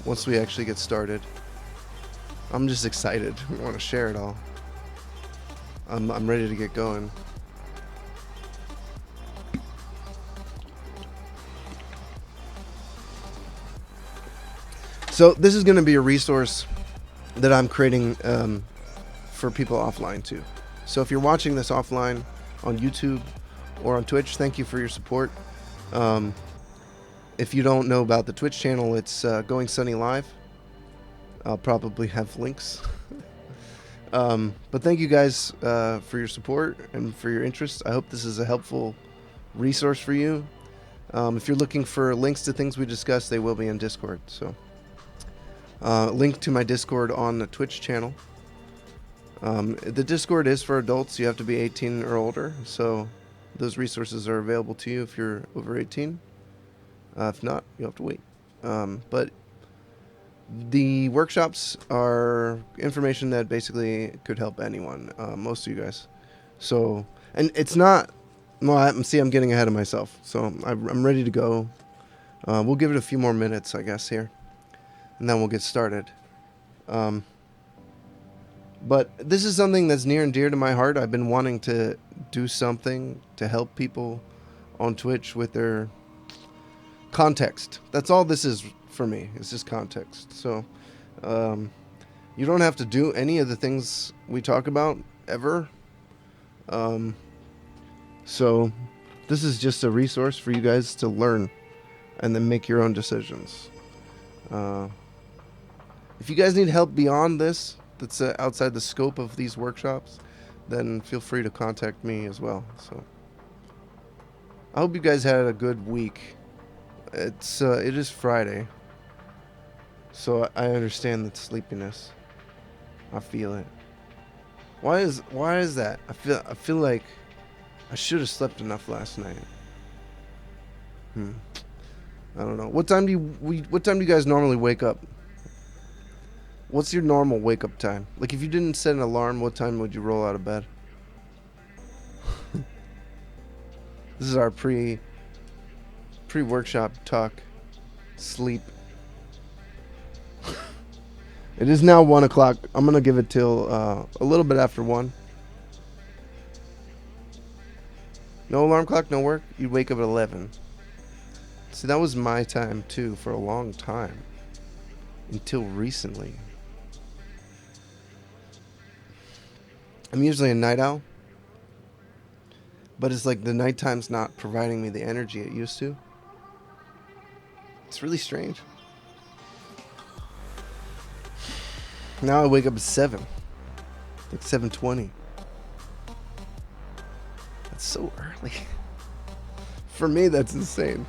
once we actually get started. I'm just excited. I want to share it all. I'm ready to get going. So this is going to be a resource that I'm creating for people offline too. So if you're watching this offline on YouTube or on Twitch, thank you for your support. If you don't know about the Twitch channel, it's Going Sunny Live. I'll probably have links. But thank you guys for your support and for your interest. I hope this is a helpful resource for you. If you're looking for links to things we discussed, they will be in Discord. So, link to my Discord on the Twitch channel. The Discord is for adults. You have to be 18 or older. So, those resources are available to you if you're over 18. If not, you'll have to wait. But the workshops are information that basically could help anyone, most of you guys. So, and it's not, well, I'm getting ahead of myself. So I'm ready to go. We'll give it a few more minutes, I guess, here. And then we'll get started. But this is something that's near and dear to my heart. I've been wanting to do something to help people on Twitch with their context. That's all this is for me. It's just context. So you don't have to do any of the things we talk about ever. So this is just a resource for you guys to learn and then make your own decisions. If you guys need help beyond this, that's outside the scope of these workshops, then feel free to contact me as well. So I hope you guys had a good week. It is Friday, so I understand the sleepiness. I feel it. Why is that? I feel like I should have slept enough last night. I don't know. What time do you guys normally wake up? What's your normal wake up time? Like, if you didn't set an alarm, what time would you roll out of bed? This is our pre-workshop talk. Sleep. It is now 1 o'clock. I'm gonna give it till a little bit after 1. No alarm clock, no work. You'd wake up at 11. See, that was my time too for a long time, until recently. I'm usually a night owl, but it's like the nighttime's not providing me the energy it used to. It's really strange. Now I wake up at 7. Like 7:20. That's so early. For me, that's insane.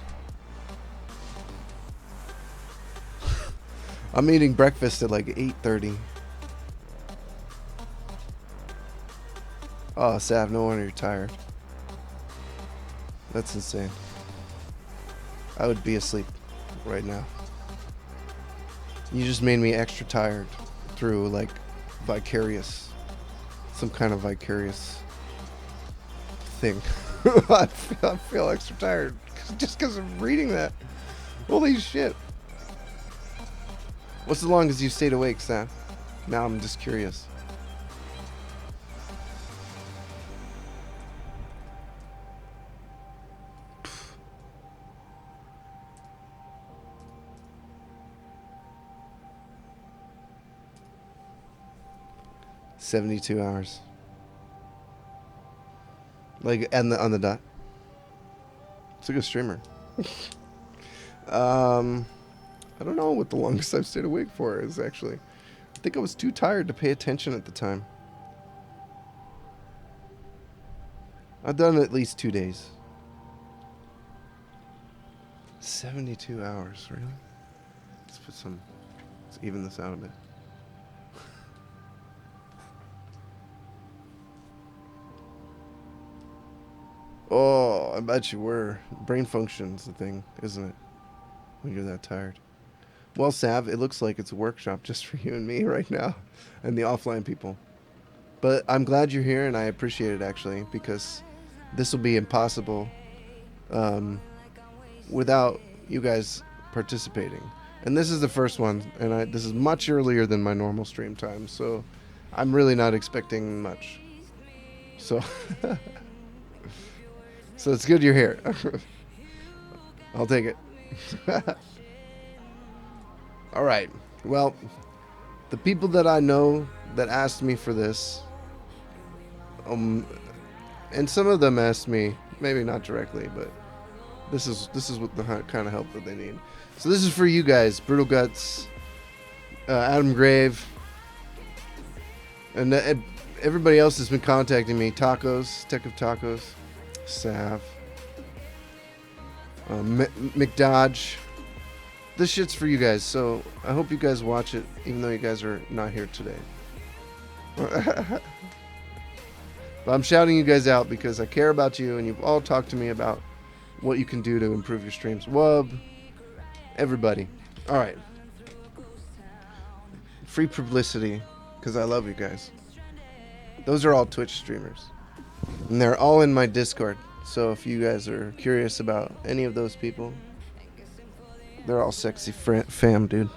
I'm eating breakfast at like 8:30. Oh, Sav, no wonder you're tired. That's insane. I would be asleep right now. You just made me extra tired through like some kind of vicarious thing. I feel extra tired just because of reading that. Holy shit. What's the longest you stayed awake, Sam? Now I'm just curious. $72 hours. Like, and on the dot. It's a good streamer. I don't know what the longest I've stayed awake for is, actually. I think I was too tired to pay attention at the time. I've done at least 2 days. 72 hours, really? Let's even this out a bit. Oh, I bet you were. Brain function's the thing, isn't it? When you're that tired. Well, Sav, it looks like it's a workshop just for you and me right now, and the offline people. But I'm glad you're here, and I appreciate it, actually, because this will be impossible without you guys participating. And this is the first one, and this is much earlier than my normal stream time, so I'm really not expecting much. So, so it's good you're here. I'll take it. All right. Well, the people that I know that asked me for this, and some of them asked me, maybe not directly, but this is what the kind of help that they need. So this is for you guys, Brutal Guts, Adam Grave, and everybody else has been contacting me. Tacos, Tech of Tacos, Sav, McDodge. This shit's for you guys, so I hope you guys watch it, even though you guys are not here today. But I'm shouting you guys out because I care about you, and you've all talked to me about what you can do to improve your streams. Wub, everybody. All right. Free publicity, because I love you guys. Those are all Twitch streamers, and they're all in my Discord. So if you guys are curious about any of those people, they're all sexy fam, dude.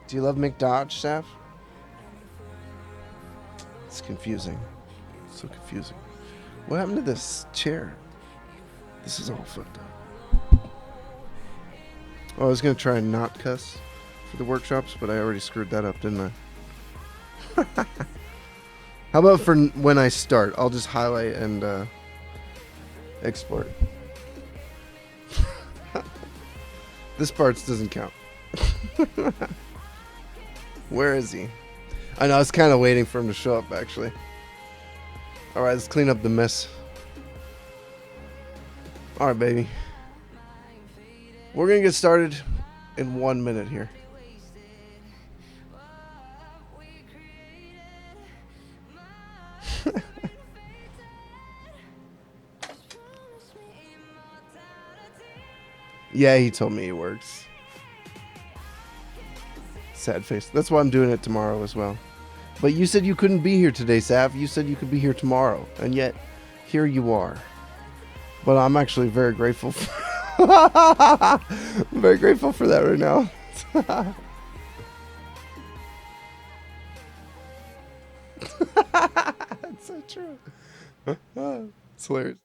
Do you love McDodge, Saf? It's confusing. So confusing. What happened to this chair? This is all fucked up. Oh, I was gonna try and not cuss for the workshops, but I already screwed that up, didn't I? How about for when I start? I'll just highlight and export. This part doesn't count. Where is he? I know, I was kind of waiting for him to show up, actually. Alright, let's clean up the mess. Alright, baby. We're gonna get started in 1 minute here. Yeah, he told me he works. Sad face. That's why I'm doing it tomorrow as well. But you said you couldn't be here today, Sav. You said you could be here tomorrow. And yet, here you are. But I'm actually very grateful for I'm very grateful for that right now. That's so true. It's hilarious.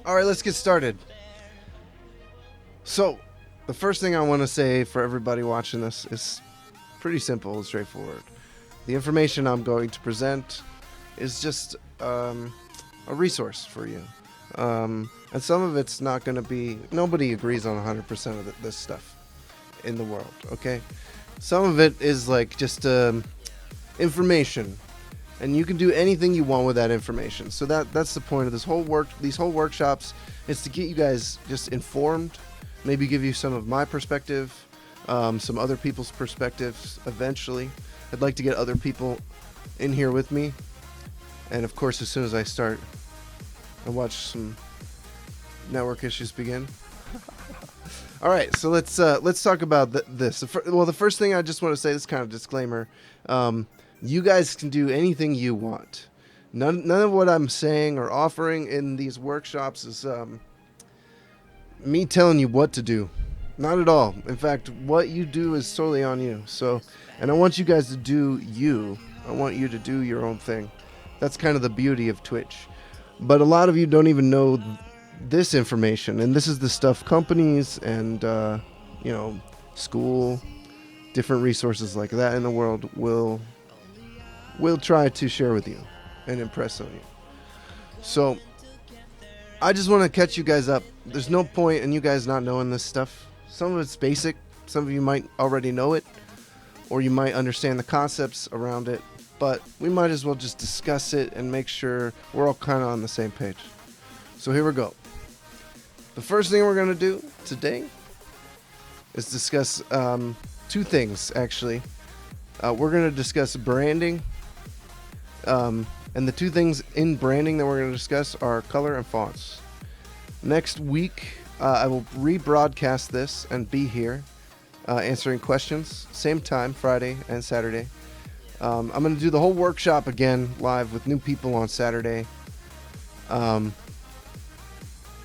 All right, let's get started. So, the first thing I want to say for everybody watching this is pretty simple and straightforward. The information I'm going to present is just a resource for you. And some of it's not going to be... Nobody agrees on 100% of this stuff in the world, okay? Some of it is like just information. And you can do anything you want with that information. So that's the point of these whole workshops, is to get you guys just informed, maybe give you some of my perspective, some other people's perspectives eventually. I'd like to get other people in here with me. And of course, as soon as I start and watch some network issues begin. All right, so let's talk about this. Well, the first thing I just want to say, this kind of disclaimer, you guys can do anything you want. None of what I'm saying or offering in these workshops is me telling you what to do. Not at all. In fact, what you do is solely on you. So, and I want you guys to do you. I want you to do your own thing. That's kind of the beauty of Twitch. But a lot of you don't even know this information, and this is the stuff companies and school, different resources like that in the world will try to share with you and impress on you. So I just want to catch you guys up. There's no point in you guys not knowing this stuff. Some of it's basic. Some of you might already know it. or you might understand the concepts around it, but we might as well just discuss it and make sure we're all kind of on the same page. So here we go. The first thing we're going to do today is discuss two things, actually. We're going to discuss branding, and the two things in branding that we're going to discuss are color and fonts. Next week, I will rebroadcast this and be here answering questions, same time, Friday and Saturday. I'm going to do the whole workshop again live with new people on Saturday. And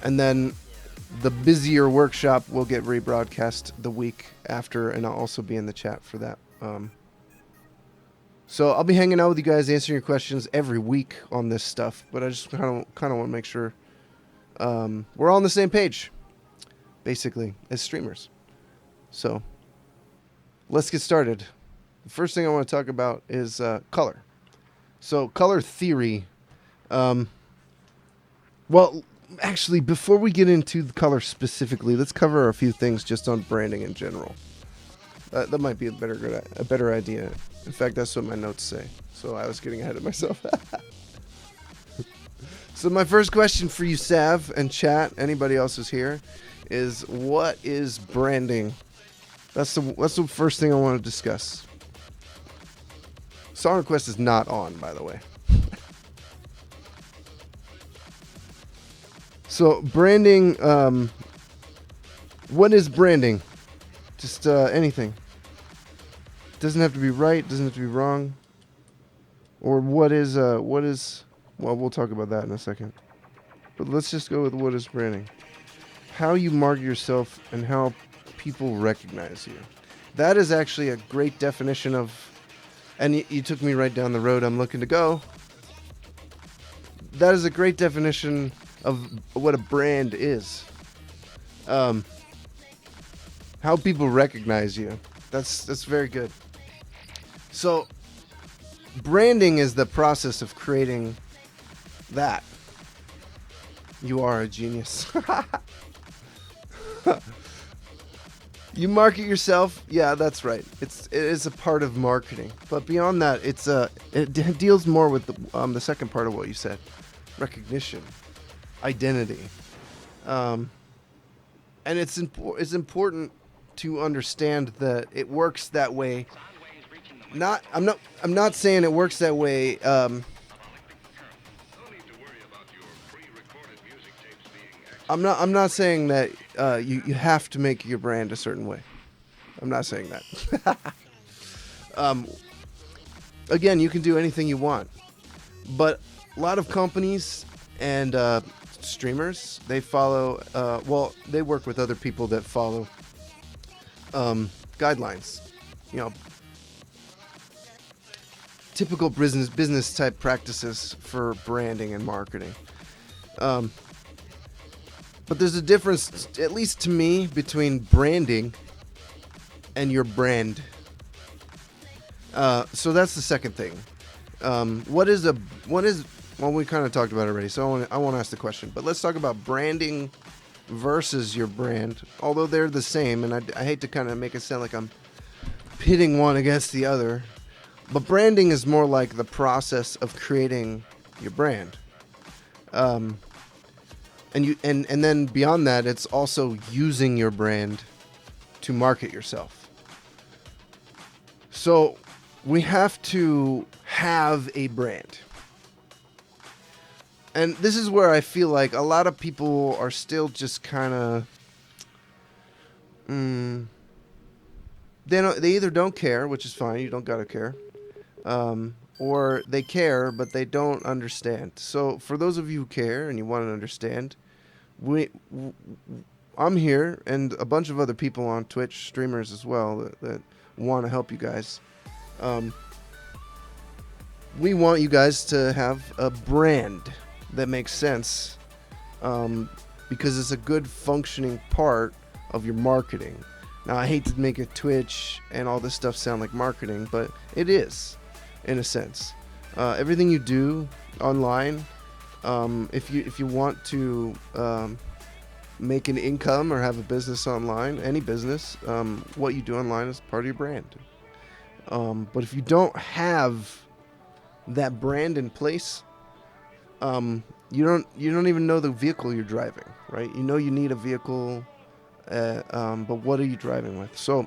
then the busier workshop will get rebroadcast the week after, and I'll also be in the chat for that. So I'll be hanging out with you guys, answering your questions every week on this stuff, but I just kind of want to make sure we're all on the same page, basically, as streamers. So let's get started. The first thing I want to talk about is color. So color theory. Well, actually, before we get into the color specifically, let's cover a few things just on branding in general. That might be a better idea. In fact, that's what my notes say. So I was getting ahead of myself. So my first question for you, Sav, and chat, anybody else who's here, is what is branding? That's the first thing I want to discuss. Song request is not on, by the way. So branding, what is branding? Just anything. Doesn't have to be right, doesn't have to be wrong. Or what is, well, we'll talk about that in a second. But let's just go with what is branding. How you market yourself and how people recognize you. That is actually a great definition of, and you took me right down the road I'm looking to go. That is a great definition of what a brand is. How people recognize you. That's very good. So, branding is the process of creating that. You are a genius. You market yourself. Yeah, that's right. It is a part of marketing. But beyond that, it deals more with the second part of what you said. Recognition. Identity. And it's important to understand that it works that way. I'm not saying it works that way. I'm not saying that you have to make your brand a certain way. I'm not saying that. Again, you can do anything you want, but a lot of companies and streamers, they follow. They work with other people that follow guidelines. You know, typical business type practices for branding and marketing. But there's a difference, at least to me, between branding and your brand. So that's the second thing. Well, we kind of talked about it already, so I won't ask the question. But let's talk about branding versus your brand, although they're the same, and I hate to kind of make it sound like I'm pitting one against the other. But branding is more like the process of creating your brand. And then beyond that, it's also using your brand to market yourself. So we have to have a brand. And this is where I feel like a lot of people are still just kind of they either don't care, which is fine, you don't gotta care, or they care but they don't understand. So for those of you who care and you want to understand, I'm here, and a bunch of other people on Twitch, streamers as well, that want to help you guys. We want you guys to have a brand that makes sense, because it's a good functioning part of your marketing. Now, I hate to make a Twitch and all this stuff sound like marketing, but it is, in a sense. Everything you do online, if you want to make an income or have a business online, any business, what you do online is part of your brand. But if you don't have that brand in place, you don't even know the vehicle you're driving, right? You know you need a vehicle, but what are you driving with? So,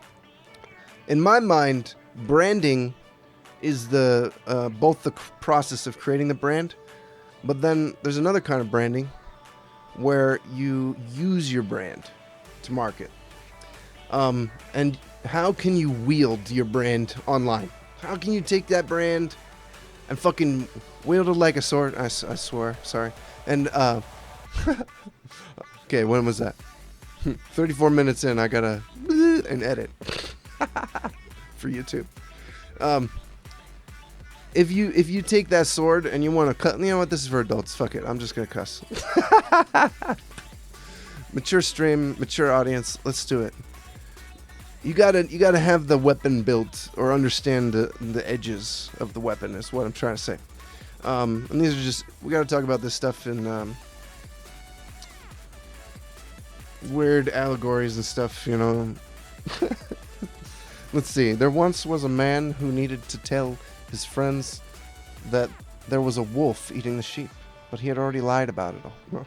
in my mind, branding is the both the process of creating the brand, but then there's another kind of branding where you use your brand to market. And how can you wield your brand online? How can you take that brand and fucking wield it like a sword? I swear, sorry. And okay, when was that? 34 minutes in, I gotta and edit for YouTube. If you take that sword and you want to cut, you know what? This is for adults. Fuck it. I'm just gonna cuss. Mature stream, mature audience. Let's do it. You gotta have the weapon built or understand the edges of the weapon. Is what I'm trying to say. And these are just, we gotta talk about this stuff in weird allegories and stuff. You know. Let's see. There once was a man who needed to tell his friends that there was a wolf eating the sheep, but he had already lied about it all.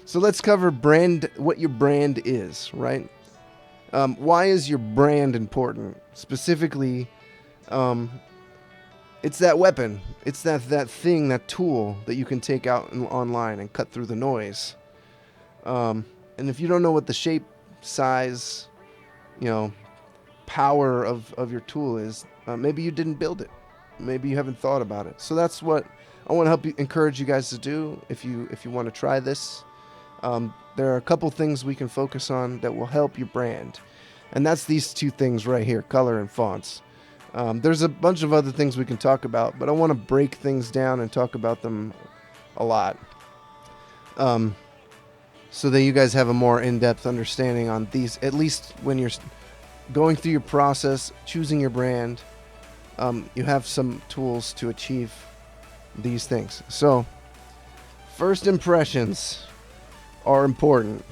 So let's cover brand, what your brand is, right? Why is your brand important? Specifically, it's that weapon. It's that thing, that tool that you can take out online and cut through the noise. And if you don't know what the shape, size, power of your tool is, maybe you didn't build it. Maybe you haven't thought about it. So that's what I want to help you, encourage you guys to do if you want to try this. There are a couple things we can focus on that will help your brand. And that's these two things right here, color and fonts. There's a bunch of other things we can talk about, but I want to break things down and talk about them a lot. So that you guys have a more in-depth understanding on these, at least when you're going through your process, choosing your brand, you have some tools to achieve these things. So, first impressions are important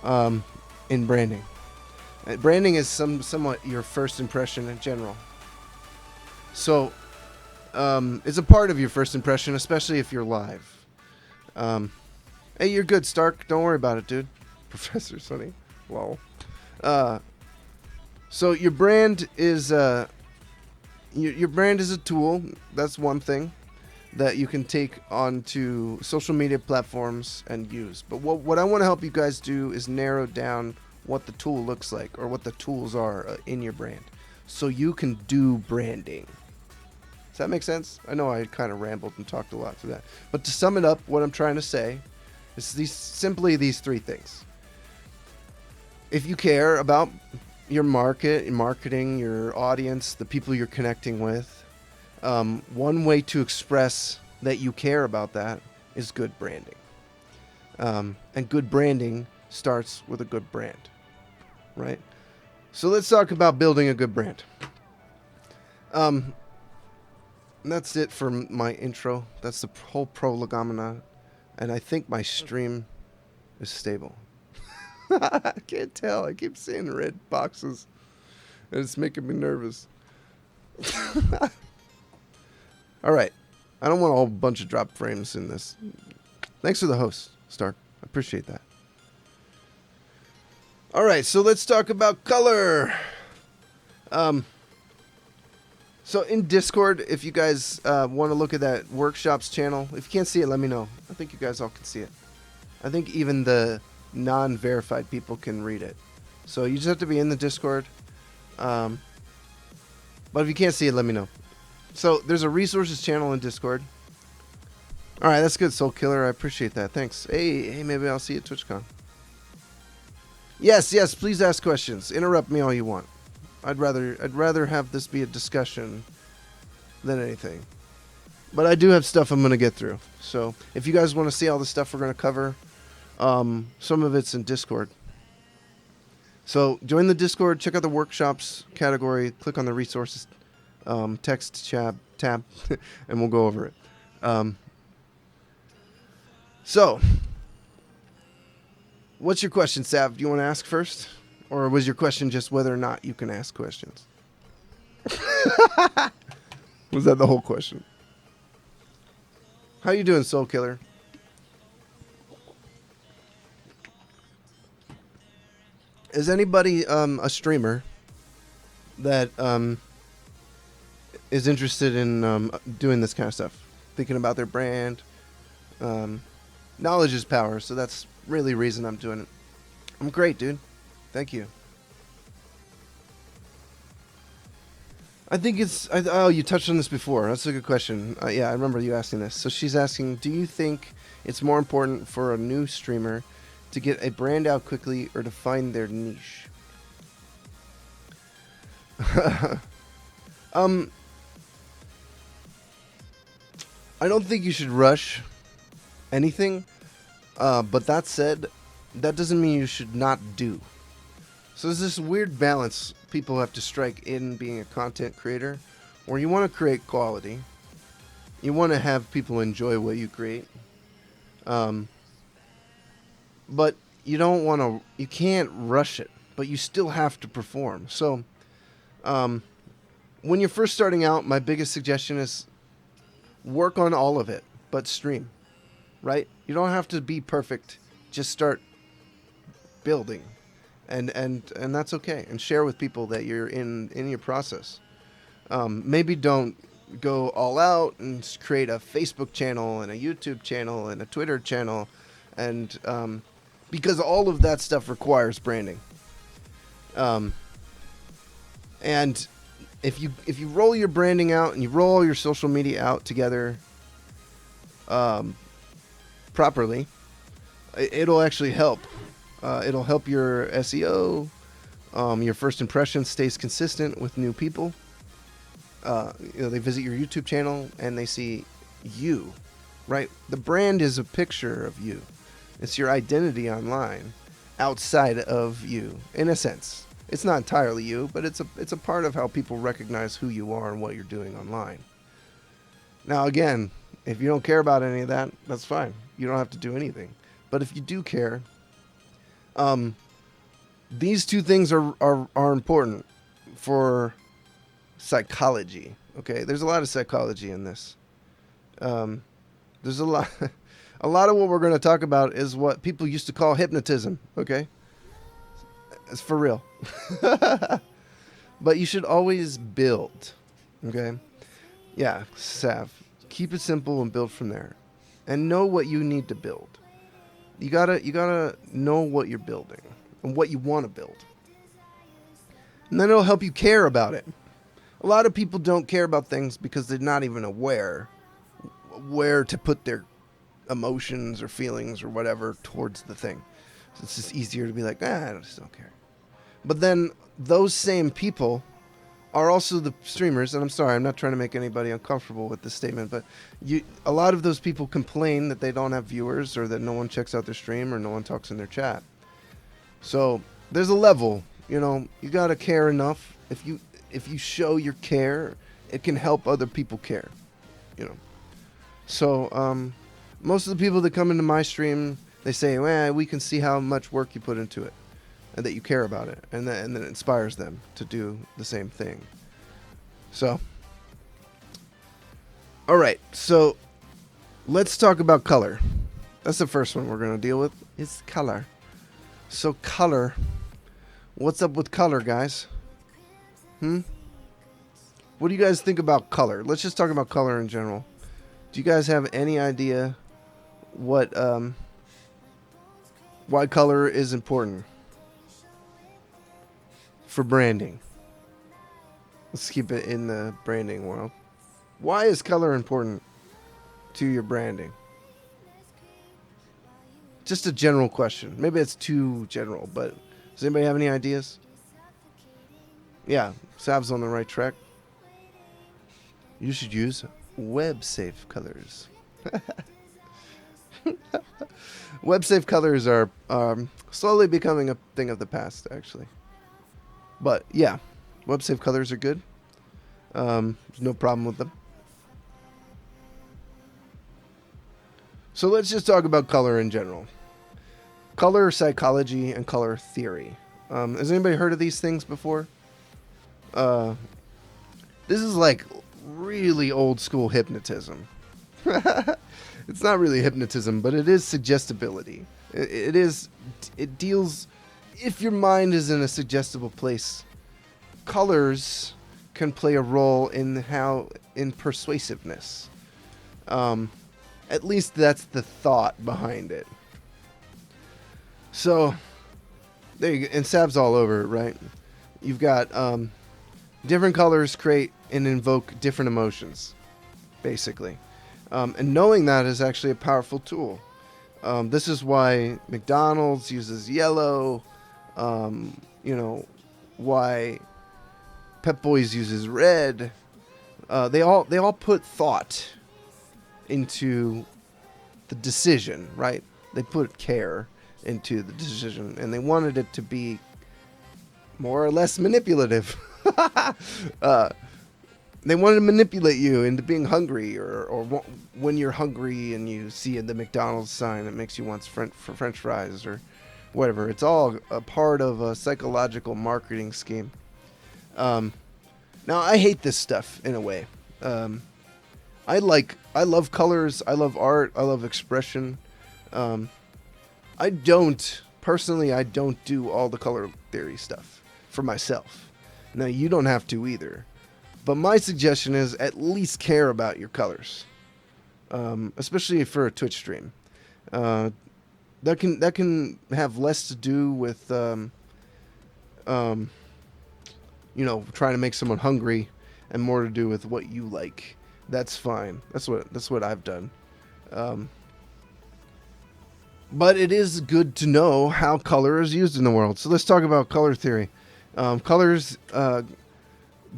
in branding. Branding is somewhat your first impression in general. So, it's a part of your first impression, especially if you're live. Hey, you're good, Stark. Don't worry about it, dude. Professor Sonny. Lol. So your brand is your brand is a tool. That's one thing that you can take onto social media platforms and use. But what I want to help you guys do is narrow down what the tool looks like or what the tools are in your brand, so you can do branding. Does that make sense? I know I kind of rambled and talked a lot through that. But to sum it up, what I'm trying to say is simply these three things. If you care about your marketing, your audience, the people you're connecting with, one way to express that you care about that is good branding. And good branding starts with a good brand, right? So let's talk about building a good brand. And that's it for my intro. That's the whole prolegomena. And I think my stream is stable. I can't tell. I keep seeing red boxes. And it's making me nervous. All right. I don't want a whole bunch of drop frames in this. Thanks for the host, Stark. I appreciate that. All right. So let's talk about color. So in Discord, if you guys want to look at that workshops channel, if you can't see it, let me know. I think you guys all can see it. I think even the non-verified people can read it. So you just have to be in the Discord. But if you can't see it, let me know. So there's a resources channel in Discord. All right, that's good, Soul Killer. I appreciate that. Thanks. Hey, maybe I'll see you at TwitchCon. Yes, please ask questions. Interrupt me all you want. I'd rather have this be a discussion than anything. But I do have stuff I'm going to get through. So if you guys want to see all the stuff we're going to cover, some of it's in Discord. So join the Discord, check out the workshops category, click on the resources text tab, and we'll go over it. So, what's your question, Sav? Do you want to ask first? Or was your question just whether or not you can ask questions? Was that the whole question? How you doing, Soul Killer? Is anybody a streamer that is interested in doing this kind of stuff? Thinking about their brand? Knowledge is power, so that's really the reason I'm doing it. I'm great, dude. Thank you. I think it's... oh, you touched on this before. That's a good question. Yeah, I remember you asking this. So she's asking, do you think it's more important for a new streamer to get a brand out quickly or to find their niche? I don't think you should rush anything. But that said, that doesn't mean you should not do. So there's this weird balance people have to strike in being a content creator, where you want to create quality. You want to have people enjoy what you create. But you don't want to, you can't rush it, but you still have to perform. So, when you're first starting out, my biggest suggestion is work on all of it, but stream, right? You don't have to be perfect. Just start building, and that's okay. And share with people that you're in your process. Maybe don't go all out and create a Facebook channel and a YouTube channel and a Twitter channel, and because all of that stuff requires branding. And if you roll your branding out and you roll your social media out together properly, it'll actually help. It'll help your SEO. Your first impression stays consistent with new people. They visit your YouTube channel and they see you, right? The brand is a picture of you. It's your identity online, outside of you, in a sense. It's not entirely you, but it's a part of how people recognize who you are and what you're doing online. Now, again, if you don't care about any of that, that's fine. You don't have to do anything. But if you do care, these two things are important for psychology. Okay, there's a lot of psychology in this. There's a lot of what we're going to talk about is what people used to call hypnotism. Okay, it's for real. But you should always build. Okay, yeah, Sav, keep it simple and build from there, and know what you need to build. You gotta know what you're building and what you want to build, and then it'll help you care about it. A lot of people don't care about things because they're not even aware where to put their emotions or feelings or whatever towards the thing. So it's just easier to be like, I just don't care. But then those same people are also the streamers, and I'm sorry, I'm not trying to make anybody uncomfortable with this statement, but a lot of those people complain that they don't have viewers or that no one checks out their stream or no one talks in their chat. So there's a level, you gotta care enough. If you show your care, it can help other people care, So most of the people that come into my stream, they say, well, we can see how much work you put into it and that you care about it, and then it inspires them to do the same thing. So, all right, so let's talk about color. That's the first one we're going to deal with, is color. So color, what's up with color, guys? What do you guys think about color? Let's just talk about color in general. Do you guys have any idea what why color is important for branding? Let's keep it in the branding world. Why is color important to your branding? Just a general question. Maybe it's too general, but does anybody have any ideas? Yeah, Sav's on the right track. You should use web-safe colors. Web-safe colors are slowly becoming a thing of the past, actually. But yeah, web-safe colors are good. There's no problem with them. So let's just talk about color in general. Color psychology and color theory. Has anybody heard of these things before? This is like really old school hypnotism. It's not really hypnotism, but it is suggestibility. It deals, if your mind is in a suggestible place, colors can play a role in persuasiveness. At least that's the thought behind it. So there you go, and Sab's all over it, right? You've got different colors create and invoke different emotions, basically. And knowing that is actually a powerful tool. This is why McDonald's uses yellow. Why Pep Boys uses red. They all put thought into the decision, right? They put care into the decision, and they wanted it to be more or less manipulative. They wanted to manipulate you into being hungry, or when you're hungry and you see the McDonald's sign, it makes you want French fries or whatever. It's all a part of a psychological marketing scheme. Now, I hate this stuff in a way. I love colors. I love art. I love expression. I don't do all the color theory stuff for myself. Now, you don't have to either. But my suggestion is at least care about your colors, especially for a Twitch stream. That can have less to do with trying to make someone hungry, and more to do with what you like. That's fine. That's what I've done. But it is good to know how color is used in the world. So let's talk about color theory. Colors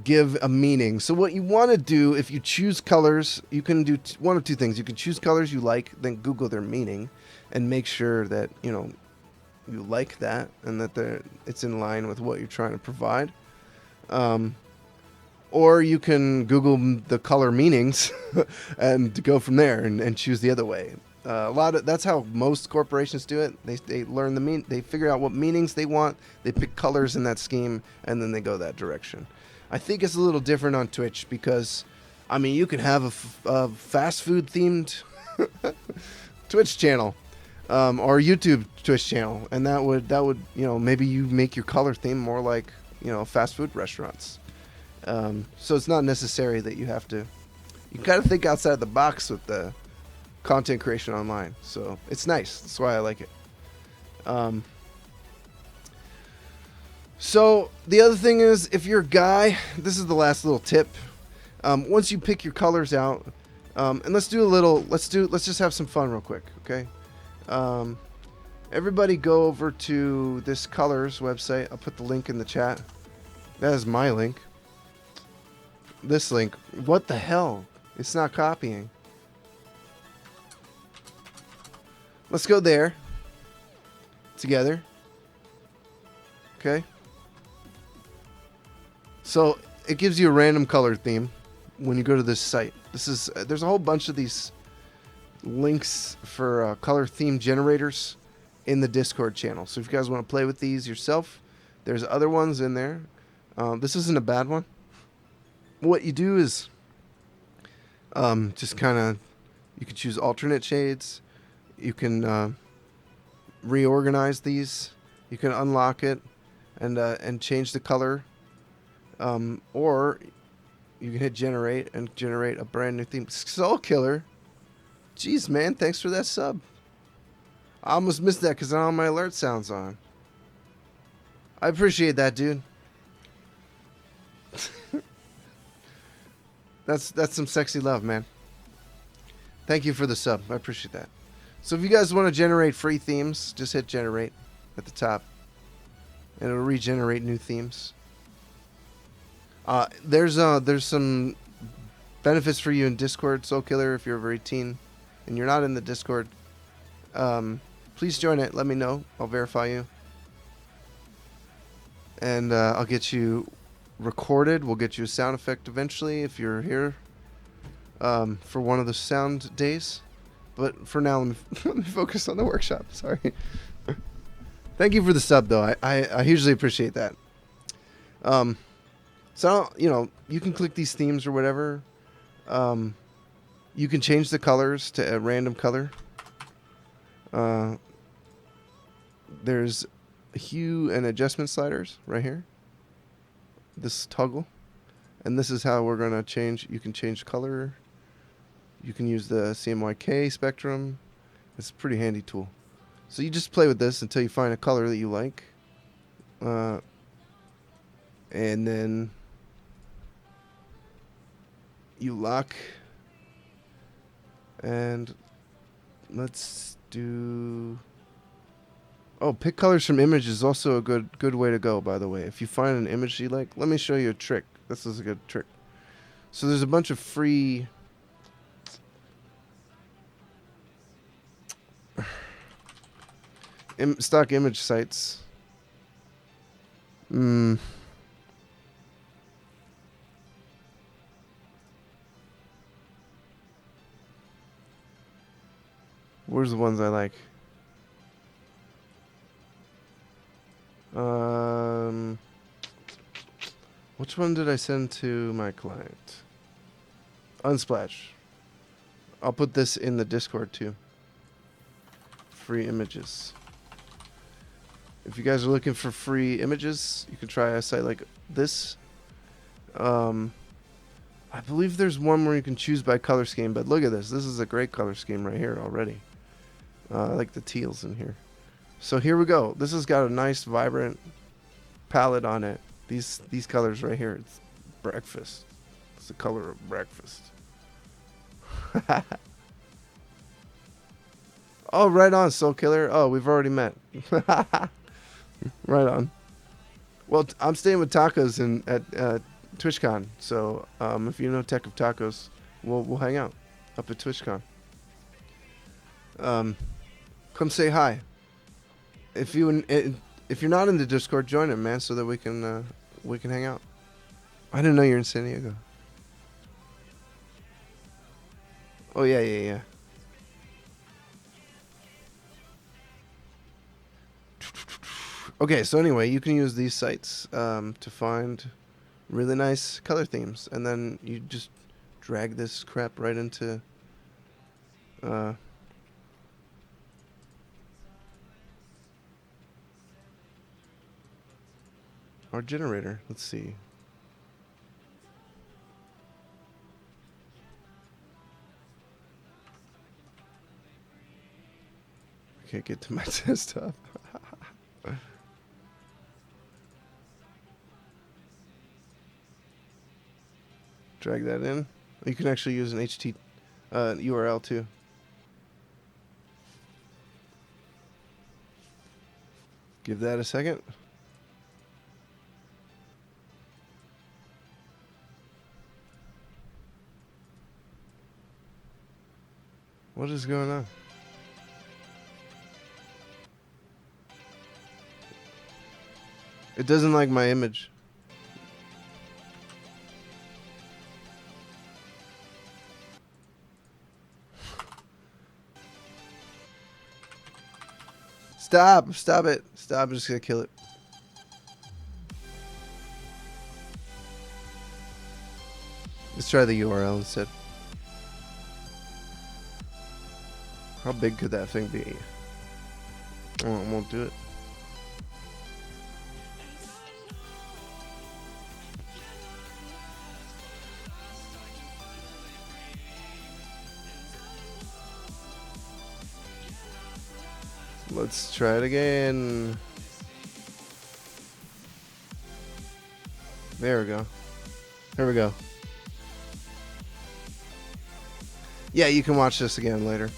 give a meaning. So what you want to do, if you choose colors, you can do one of two things. You can choose colors you like, then Google their meaning, and make sure that you like that and that it's in line with what you're trying to provide. Or you can Google the color meanings and go from there and choose the other way. That's how most corporations do it. They learn they figure out what meanings they want. They pick colors in that scheme, and then they go that direction. I think it's a little different on Twitch because, you could have a fast food themed Twitch channel, or YouTube Twitch channel, and that would maybe you make your color theme more like fast food restaurants. So it's not necessary that you have to. You got to think outside the box with the content creation online. So it's nice. That's why I like it. So the other thing is, if you're a guy, this is the last little tip. Once you pick your colors out, and let's just have some fun real quick, okay? Everybody go over to this colors website. I'll put the link in the chat. That is my link. This link. What the hell? It's not copying. Let's go there. Together. Okay. So it gives you a random color theme when you go to this site. There's a whole bunch of these links for color theme generators in the Discord channel. So if you guys want to play with these yourself, there's other ones in there. This isn't a bad one. What you do is just kind of, you can choose alternate shades. You can reorganize these. You can unlock it and change the color. Or you can hit generate and generate a brand new theme. Soul Killer. Jeez, man, thanks for that sub. I almost missed that because I don't have my alert sounds on. I appreciate that, dude. That's some sexy love, man. Thank you for the sub. I appreciate that. So if you guys want to generate free themes, just hit generate at the top. And it'll regenerate new themes. There's some benefits for you in Discord, Soul Killer, if you're over 18 and you're not in the Discord. Please join it. Let me know. I'll verify you. And I'll get you recorded. We'll get you a sound effect eventually if you're here for one of the sound days. But for now, let me focus on the workshop. Sorry. Thank you for the sub, though. I hugely appreciate that. So, you know, you can click these themes or whatever. You can change the colors to a random color. There's hue and adjustment sliders right here. This toggle. And this is how we're going to change. You can change color. You can use the CMYK spectrum. It's a pretty handy tool. So you just play with this until you find a color that you like. And then you lock. And let's do... Oh, pick colors from image is also a good way to go, by the way. If you find an image you like, let me show you a trick. This is a good trick. So there's a bunch of free stock image sites. Where's the ones I like? Which one did I send to my client? Unsplash. I'll put this in the Discord too. Free images. If you guys are looking for free images, you can try a site like this. I believe there's one where you can choose by color scheme, but look at this. This is a great color scheme right here already. I like the teals in here. So here we go. This has got a nice, vibrant palette on it. These colors right here. It's breakfast. It's the color of breakfast. Oh, right on, Soul Killer. Oh, we've already met. Right on. Well, I'm staying with Tacos at TwitchCon, so if you know Tech of Tacos, we'll hang out up at TwitchCon. Come say hi. If you're not in the Discord, join it, man, so that we can hang out. I didn't know you're in San Diego. Oh yeah. Okay, so anyway, you can use these sites to find really nice color themes, and then you just drag this crap right into our generator. Let's see. I can't get to my desktop. Drag that in. You can actually use an HT URL too. Give that a second. What is going on? It doesn't like my image. Stop it. Stop, I'm just gonna kill it. Let's try the URL instead. How big could that thing be? Oh, it won't do it. Let's try it again. There we go. Here we go. Yeah, you can watch this again later.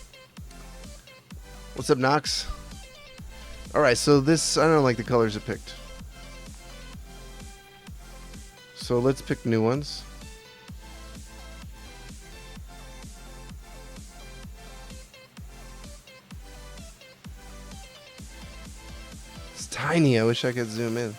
What's up, Nox? Alright, so this, I don't like the colors it picked. So let's pick new ones. It's tiny, I wish I could zoom in.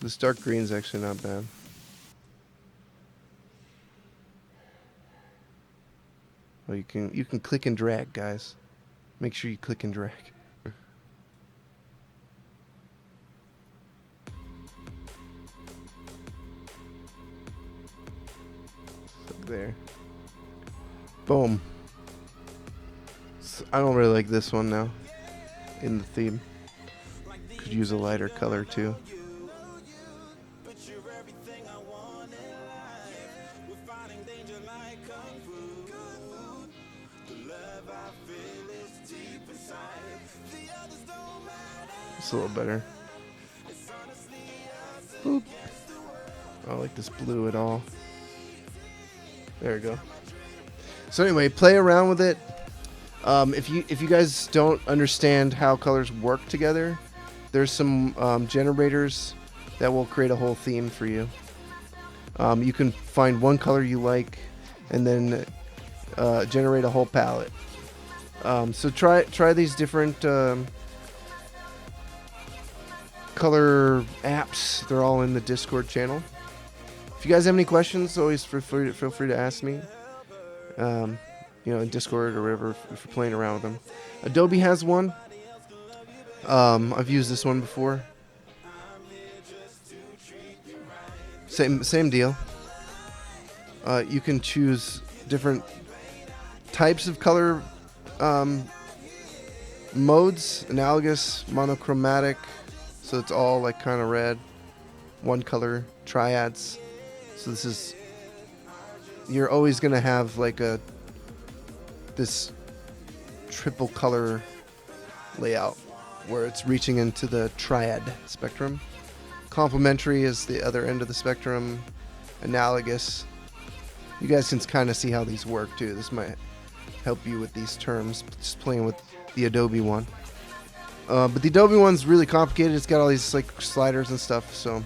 This dark green is actually not bad. Oh, you can click and drag, guys. Make sure you click and drag. There. Boom. I don't really like this one now in the theme. Could use a lighter color too. It's a little better. Boop. I don't like this blue at all. There we go. So anyway, play around with it. If you guys don't understand how colors work together, there's some generators that will create a whole theme for you. You can find one color you like, and then generate a whole palette. So try these different color apps. They're all in the Discord channel. If you guys have any questions, always feel free to ask me. In Discord or whatever, if you're playing around with them. Adobe has one. I've used this one before. Same deal. You can choose different types of color modes: analogous, monochromatic, so it's all like kind of red, one color, triads. So this is, you're always gonna have like this triple color layout where it's reaching into the triad spectrum. Complementary is the other end of the spectrum. Analogous. You guys can kind of see how these work too. This might help you with these terms, just playing with the Adobe one. But the Adobe one's really complicated. It's got all these like sliders and stuff, so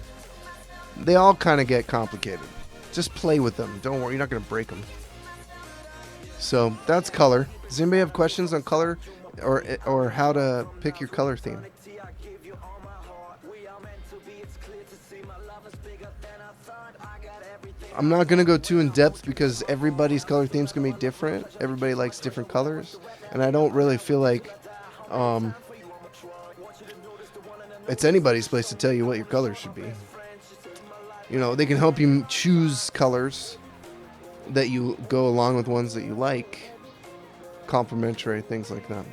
they all kind of get complicated. Just play with them. Don't worry, you're not going to break them. So that's color. Does anybody have questions on color or how to pick your color theme? I'm not going to go too in depth because everybody's color theme's going to be different. Everybody likes different colors. And I don't really feel like it's anybody's place to tell you what your colors should be. You know, they can help you choose colors that you go along with ones that you like. Complementary, things like that.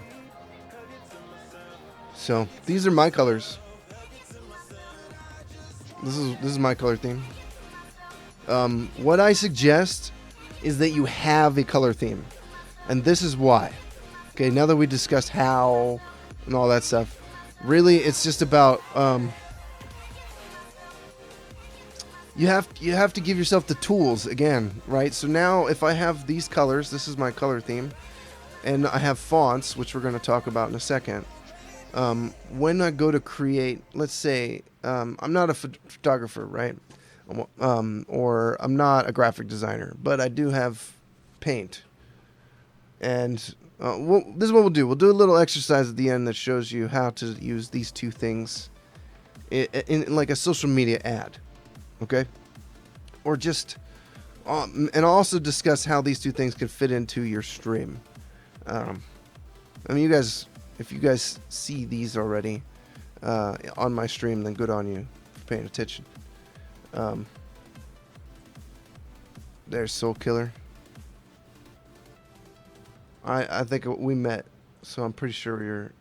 So, these are my colors. This is my color theme. What I suggest is that you have a color theme. And this is why. Okay, now that we discussed how and all that stuff, really it's just about you have to give yourself the tools again, right? So now if I have these colors, this is my color theme, and I have fonts, which we're going to talk about in a second. When I go to create, let's say I'm not a photographer, right? Or I'm not a graphic designer, but I do have Paint. And this is what we'll do. We'll do a little exercise at the end that shows you how to use these two things in like a social media ad. Okay? Or just... and I'll also discuss how these two things can fit into your stream. I mean, you guys... If you guys see these already on my stream, then good on you for paying attention. There's Soul Killer. I think we met, so I'm pretty sure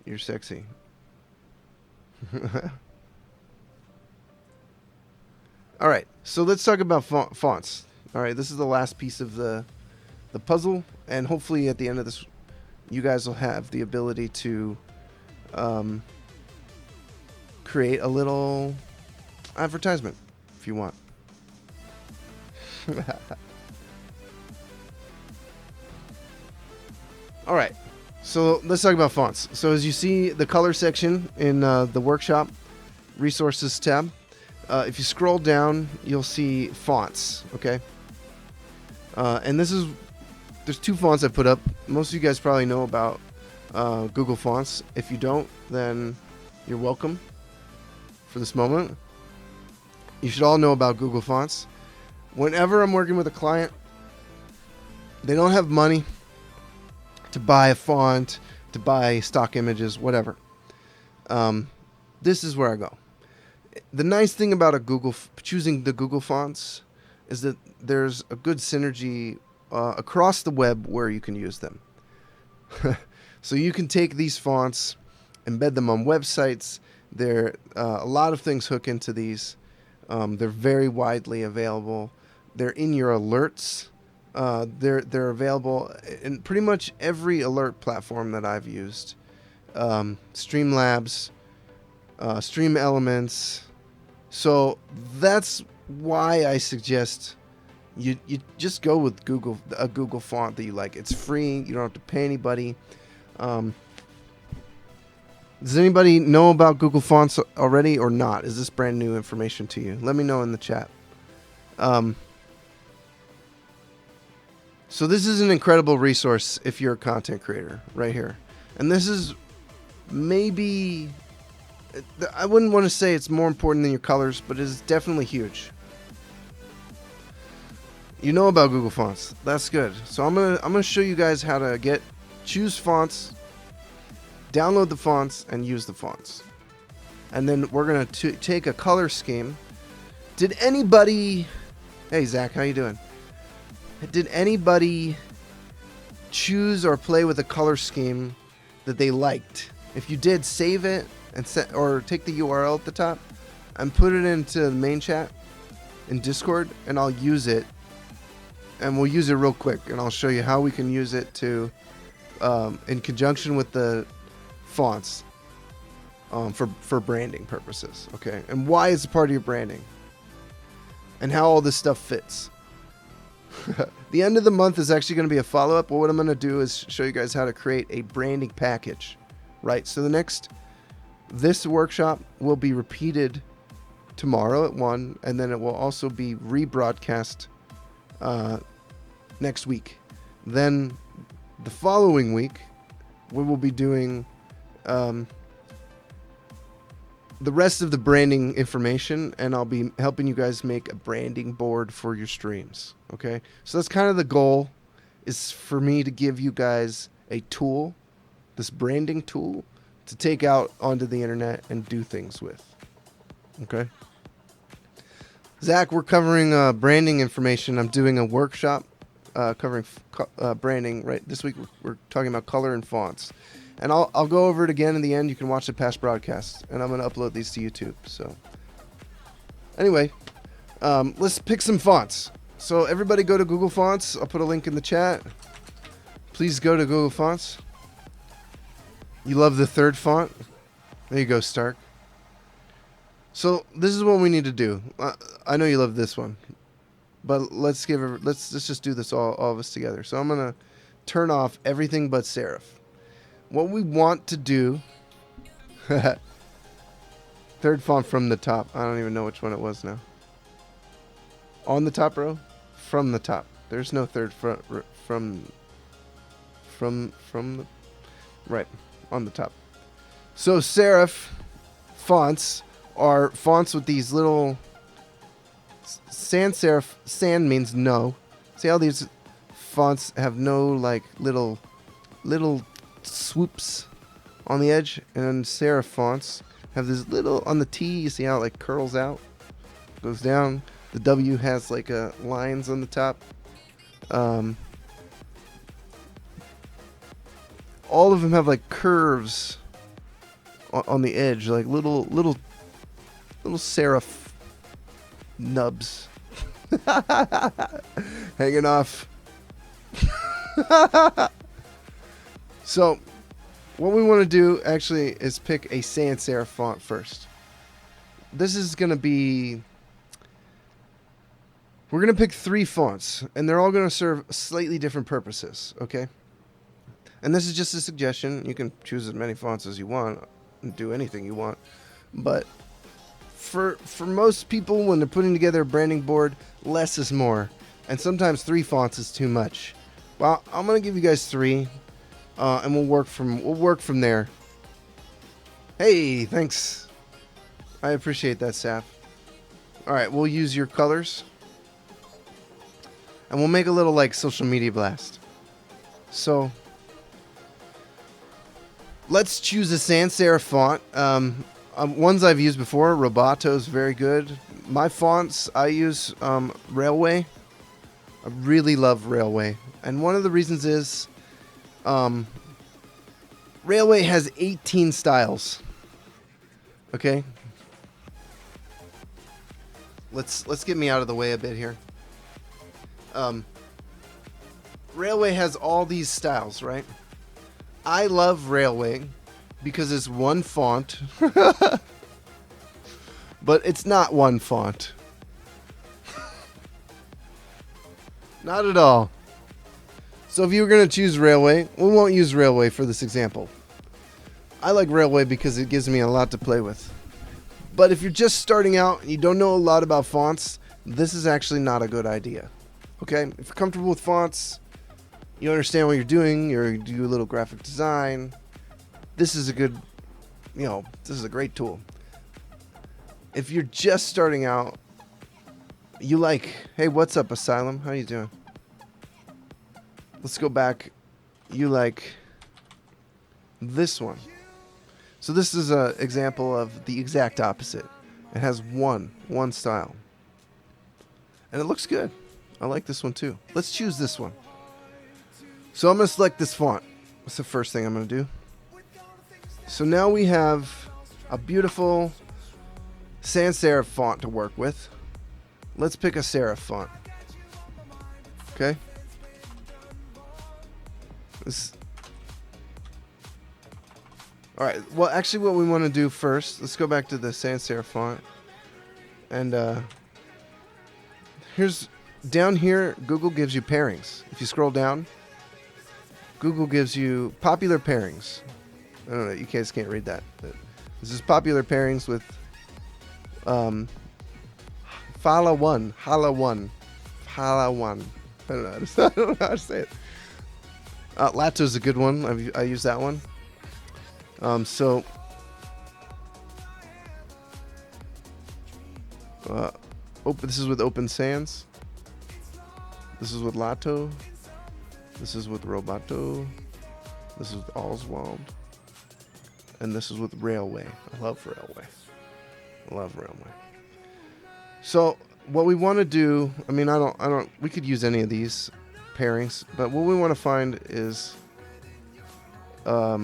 you're sexy. All right, so let's talk about fonts. All right, this is the last piece of the puzzle, and hopefully at the end of this, you guys will have the ability to create a little advertisement if you want. All right, so let's talk about fonts. So as you see the color section in the workshop resources tab, if you scroll down, you'll see fonts, okay? And there's two fonts I put up. Most of you guys probably know about Google Fonts. If you don't, then you're welcome for this moment. You should all know about Google Fonts. Whenever I'm working with a client, they don't have money to buy a font, to buy stock images, whatever. This is where I go. The nice thing about choosing the Google fonts is that there's a good synergy across the web where you can use them. So you can take these fonts, embed them on websites. A lot of things hook into these. They're very widely available. They're in your alerts. They're available in pretty much every alert platform that I've used. Streamlabs, Stream Elements. So that's why I suggest you just go with a Google font that you like. It's free. You don't have to pay anybody. Does anybody know about Google Fonts already or not? Is this brand new information to you? Let me know in the chat. So this is an incredible resource if you're a content creator right here. And this is maybe, I wouldn't want to say it's more important than your colors, but it is definitely huge. You know about Google Fonts. That's good. So I'm gonna show you guys how to choose fonts, download the fonts, and use the fonts. And then we're gonna take a color scheme. Did anybody? Hey Zach, how you doing? Did anybody choose or play with a color scheme that they liked? If you did, save it and or take the URL at the top and put it into the main chat in Discord, and I'll use it. And we'll use it real quick, and I'll show you how we can use it to, in conjunction with the fonts, for branding purposes. Okay, and why it's a part of your branding, and how all this stuff fits. The end of the month is actually going to be a follow-up. But what I'm going to do is show you guys how to create a branding package, right? So this workshop will be repeated tomorrow at 1, and then it will also be rebroadcast next week. Then the following week we will be doing the rest of the branding information, and I'll be helping you guys make a branding board for your streams. Okay, so that's kind of the goal, is for me to give you guys a tool, this branding tool, to take out onto the internet and do things with. Okay, Zach, we're covering branding information. I'm doing a workshop covering branding right this week. We're talking about color and fonts, and I'll go over it again in the end. You can watch the past broadcasts, and I'm going to upload these to YouTube. So anyway, let's pick some fonts. So everybody go to Google Fonts. I'll put a link in the chat. Please go to Google Fonts. You love the third font? There you go, Stark. So this is what we need to do. I know you love this one, but let's just do this all of us together. So I'm gonna turn off everything but serif. What we want to do, third font from the top. I don't even know which one it was now. On the top row, from the top. There's no third front from the right on the top. So serif fonts are fonts with these little sans serif. Sans means no. See how these fonts have no like little swoops on the edge, and then serif fonts have this little on the T. You see how it like curls out, goes down. The W has like lines on the top. All of them have like curves on the edge, like little serif nubs hanging off. So what we want to do actually is pick a sans serif font first. This is going to be, we're going to pick 3 fonts, and they're all going to serve slightly different purposes, okay? And this is just a suggestion. You can choose as many fonts as you want and do anything you want. But for most people, when they're putting together a branding board, less is more. And sometimes 3 fonts is too much. Well, I'm going to give you guys 3, and we'll work from there. Hey, thanks. I appreciate that, Saf. All right, we'll use your colors. And we'll make a little like social media blast. So let's choose a sans serif font. Ones I've used before, Roboto is very good. My fonts, I use Railway. I really love Railway. And one of the reasons is Railway has 18 styles. Okay? Let's get me out of the way a bit here. Railway has all these styles, right? I love Railway because it's one font. But it's not one font. Not at all. So if you were going to choose Railway, we won't use Railway for this example. I like Railway because it gives me a lot to play with. But if you're just starting out and you don't know a lot about fonts, this is actually not a good idea. Okay? If you're comfortable with fonts, you understand what you're doing, you do a little graphic design, this is a good, this is a great tool. If you're just starting out, you like, hey, what's up, Asylum? How you doing? Let's go back. You like this one. So this is an example of the exact opposite. It has one style. And it looks good. I like this one too. Let's choose this one. So I'm going to select this font. That's the first thing I'm going to do. So now we have a beautiful sans serif font to work with. Let's pick a serif font. Okay. Alright, well actually what we want to do first, let's go back to the sans serif font. And here's, down here, Google gives you pairings. If you scroll down, Google gives you popular pairings. I don't know, you guys can't read that. But this is popular pairings with Hala 1. I don't know how to say it. Lato is a good one. I use that one. This is with Open Sans. This is with Lato. This is with Roboto. This is with Oswald. And this is with Railway. I love Railway. So what we want to do, I mean, we could use any of these pairings, but what we want to find is a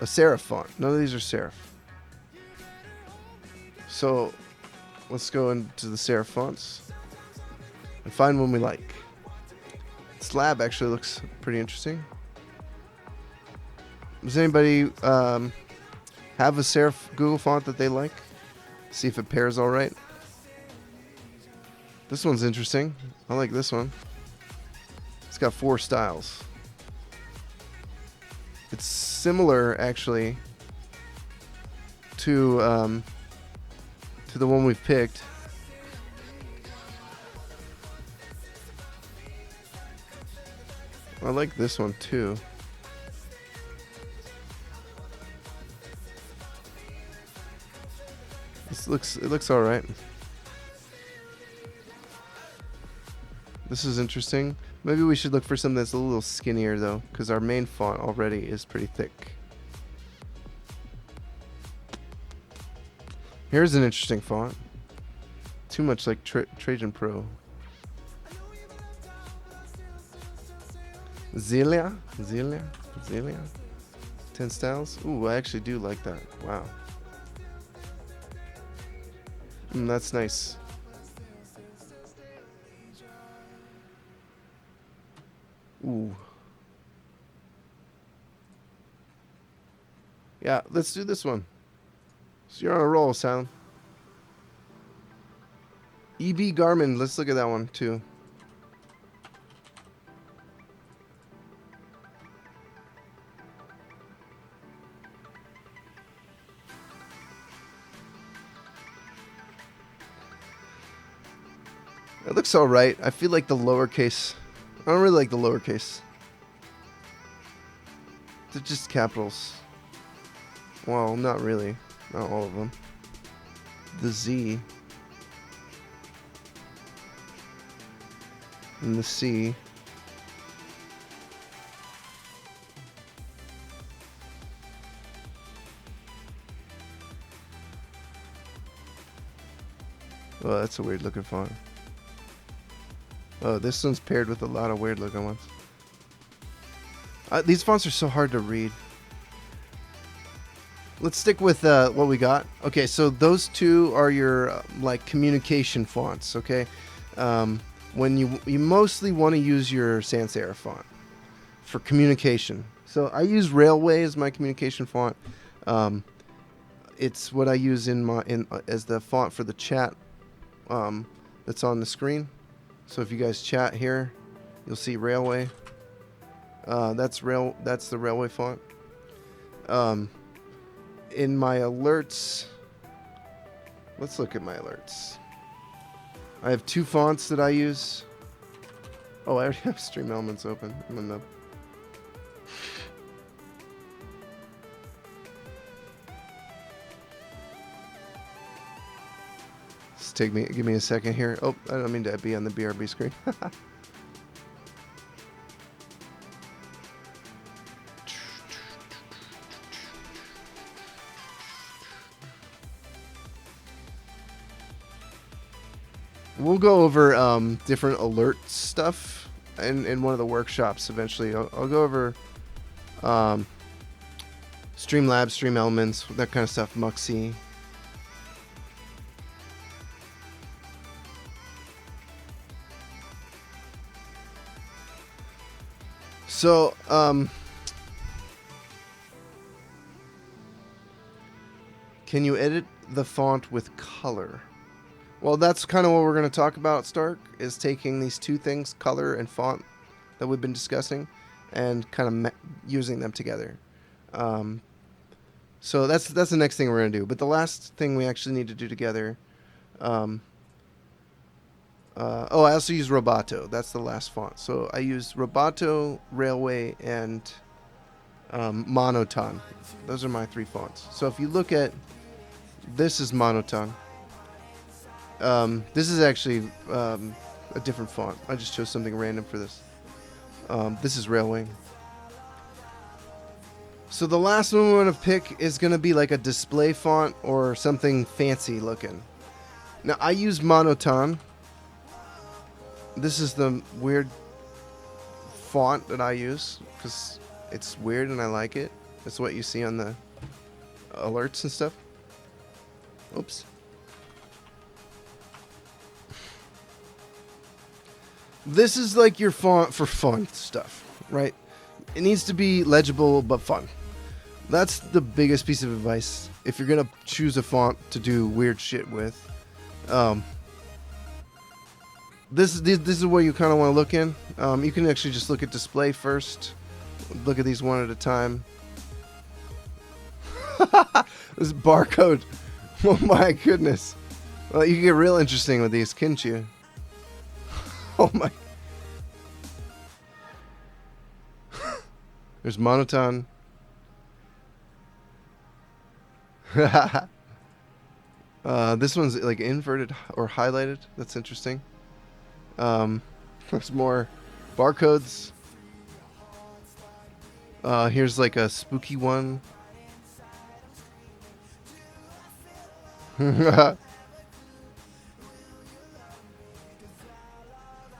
serif font. None of these are serif. So let's go into the serif fonts and find one we like. Slab actually looks pretty interesting. Does anybody have a serif Google font that they like? See if it pairs all right. This one's interesting. I like this one. It's got 4 styles. It's similar, actually, to the one we've picked. I like this one too. It looks all right. This is interesting. Maybe we should look for something that's a little skinnier though, because our main font already is pretty thick. Here's an interesting font. Too much like Trajan Pro. Zelia? 10 styles? Ooh, I actually do like that. Wow. That's nice. Ooh. Yeah, let's do this one. So you're on a roll, Sound. EB Garmin, let's look at that one too. It looks alright. I feel like the lowercase. I don't really like the lowercase. They're just capitals. Well, not really. Not all of them. The Z. and the C. Oh, that's a weird looking font. Oh, this one's paired with a lot of weird looking ones. These fonts are so hard to read. Let's stick with what we got. Okay, so those two are your like communication fonts. Okay, when you mostly want to use your sans serif font for communication. So I use Railway as my communication font. It's what I use as the font for the chat that's on the screen. So if you guys chat here, you'll see Railway. That's the Railway font. In my alerts, let's look at my alerts. I have two fonts that I use. Oh, I already have Stream Elements open. I'm in the... Give me a second here. Oh, I don't mean to be on the BRB screen. We'll go over different alert stuff in one of the workshops eventually. I'll go over Streamlabs, Stream Elements, that kind of stuff, Muxy. So, can you edit the font with color? Well, that's kind of what we're going to talk about, Stark, is taking these two things, color and font, that we've been discussing, and kind of using them together. So that's the next thing we're going to do. But the last thing we actually need to do together... I also use Roboto. That's the last font. So I use Roboto, Railway, and Monoton. Those are my three fonts. So if you look at... This is Monoton. This is actually a different font. I just chose something random for this. This is Railway. So the last one we want to pick is going to be like a display font or something fancy looking. Now I use Monoton. This is the weird font that I use because it's weird and I like it. It's what you see on the alerts and stuff. Oops. This is like your font for fun stuff, right? It needs to be legible but fun. That's the biggest piece of advice if you're going to choose a font to do weird shit with. This is where you kind of want to look in. You can actually just look at display first. Look at these one at a time. This barcode. Oh my goodness. Well, you can get real interesting with these, can't you? Oh my. There's Monoton. This one's like inverted or highlighted. That's interesting. There's more barcodes. Here's like a spooky one.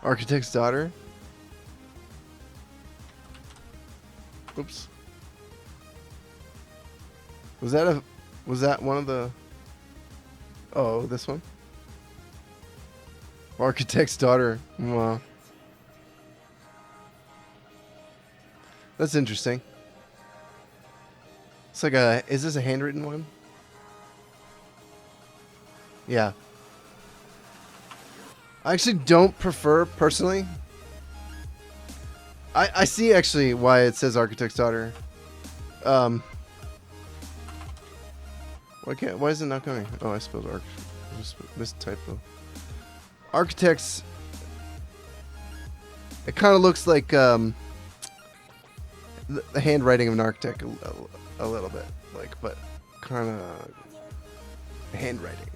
Architect's Daughter. Oops. Was that one of the... Oh, this one? Architect's Daughter. Wow. That's interesting. It's like a... Is this a handwritten one? Yeah. I actually don't prefer, personally. I see actually why it says Architect's Daughter. Why is it not coming? Oh, I spelled I just missed a typo. Architects. It kind of looks like the handwriting of an architect a little bit, like, but kind of handwriting.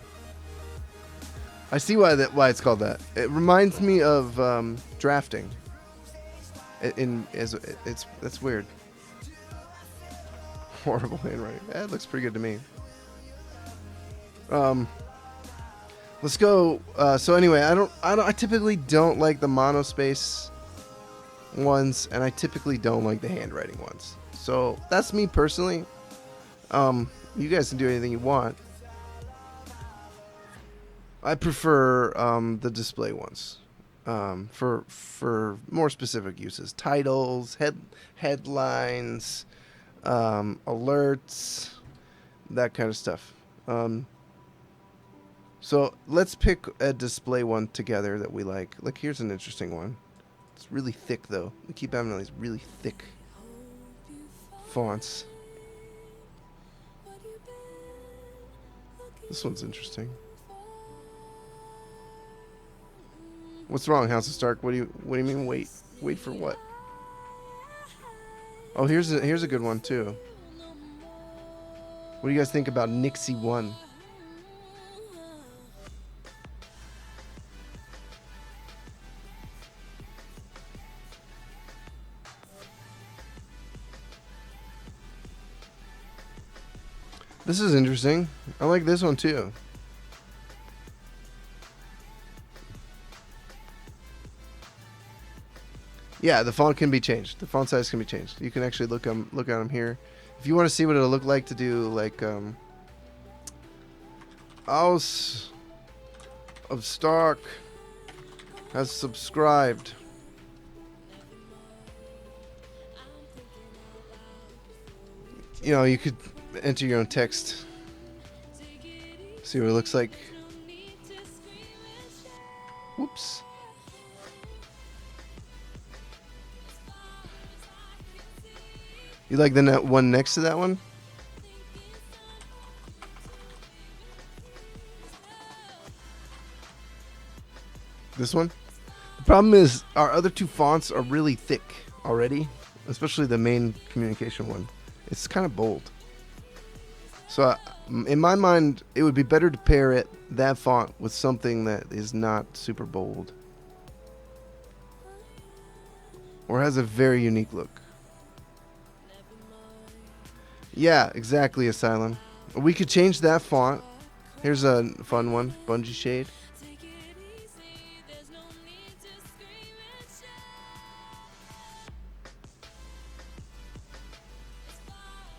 I see why it's called that. It reminds me of drafting. That's weird. Horrible handwriting. It looks pretty good to me. Let's go. So anyway, I typically don't like the monospace ones, and I typically don't like the handwriting ones. So that's me personally. You guys can do anything you want. I prefer the display ones for more specific uses. Titles, headlines, alerts, that kind of stuff. So let's pick a display one together that we like. Look, here's an interesting one. It's really thick, though. We keep having all these really thick fonts. This one's interesting. What's wrong, House of Stark? What do you mean wait? Wait for what? Oh, here's a good one too. What do you guys think about Nixie 1? This is interesting. I like this one too. Yeah, the font can be changed. The font size can be changed. You can actually look at them here. If you want to see what it'll look like to do like House of Stark has subscribed. You know, you could enter your own text. See what it looks like. Whoops. You like the one next to that one? This one? The problem is our other two fonts are really thick already, especially the main communication one. It's kind of bold. So in my mind, it would be better to pair that font with something that is not super bold or has a very unique look. Yeah, exactly, Asylum. We could change that font. Here's a fun one, Bungie Shade.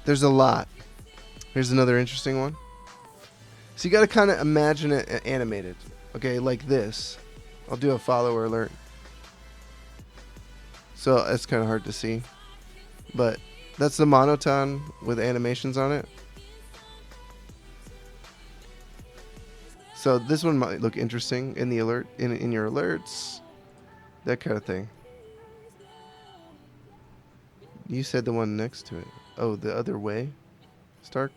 There's a lot. Here's another interesting one. So you got to kind of imagine it animated. Okay, like this. I'll do a follower alert. So it's kind of hard to see. But that's the monotone with animations on it. So this one might look interesting in the alert in your alerts. That kind of thing. You said the one next to it. Oh, the other way, Stark?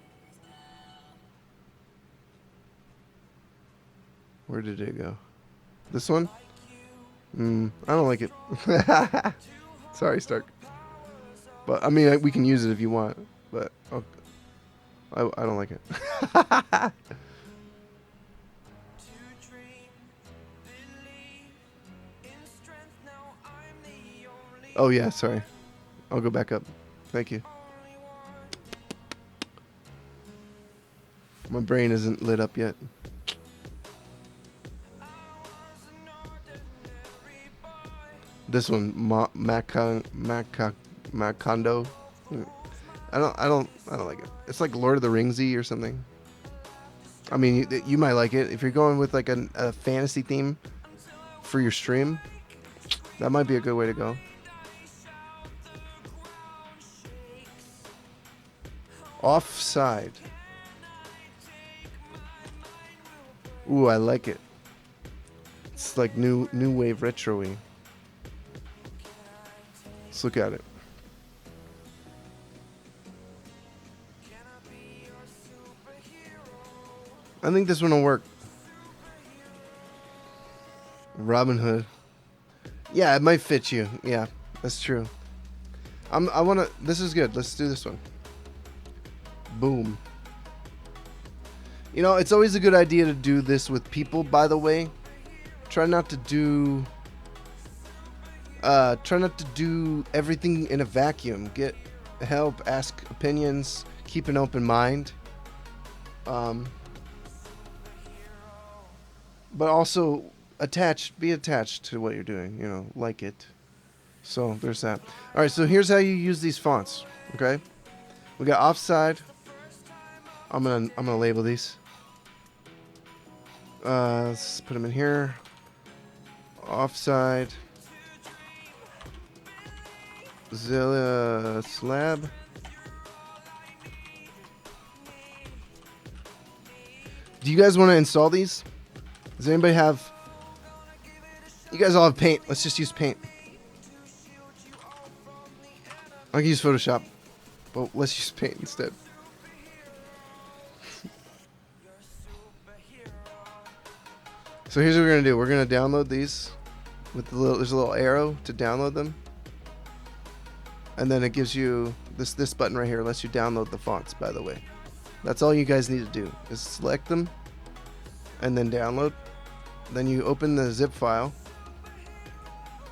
Where did it go? This one? I don't like it. Sorry, Stark. But, I mean, we can use it if you want. But, I don't like it. Oh, yeah, sorry. I'll go back up. Thank you. My brain isn't lit up yet. This one, Macondo. I don't like it. It's like Lord of the Ringsy or something. I mean, you might like it if you're going with like a fantasy theme for your stream. That might be a good way to go. Offside. Ooh, I like it. It's like new wave retro-y. Let's look at it. I think this one will work. Robin Hood. Yeah, it might fit you. Yeah, that's true. I wanna. This is good. Let's do this one. Boom. You know, it's always a good idea to do this with people, by the way. Try not to do everything in a vacuum. Get help, ask opinions, keep an open mind. But also be attached to what you're doing, you know, like it. So there's that. All right, so here's how you use these fonts, okay? We got offside. I'm going to label these. Let's put them in here. Offside. Zilla slab. Do you guys want to install these? Does anybody have... You guys all have Paint. Let's just use Paint. I can use Photoshop, but let's use Paint instead. So here's what we're gonna do. We're gonna download these with there's a little arrow to download them, and then it gives you this button right here lets you download the fonts. By the way, that's all you guys need to do is select them, and then download. Then you open the zip file,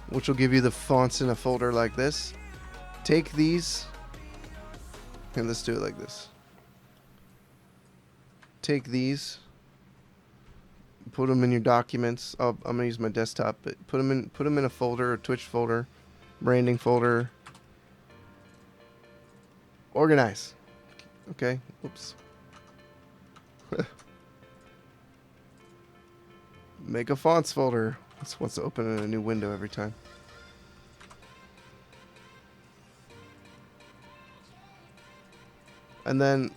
which will give you the fonts in a folder like this. Take these, and let's do it like this. Take these, put them in your documents. I'm gonna use my desktop, but put them in a folder, a Twitch folder, branding folder. Organize. Okay. Oops. Make a fonts folder. This wants to open in a new window every time. And then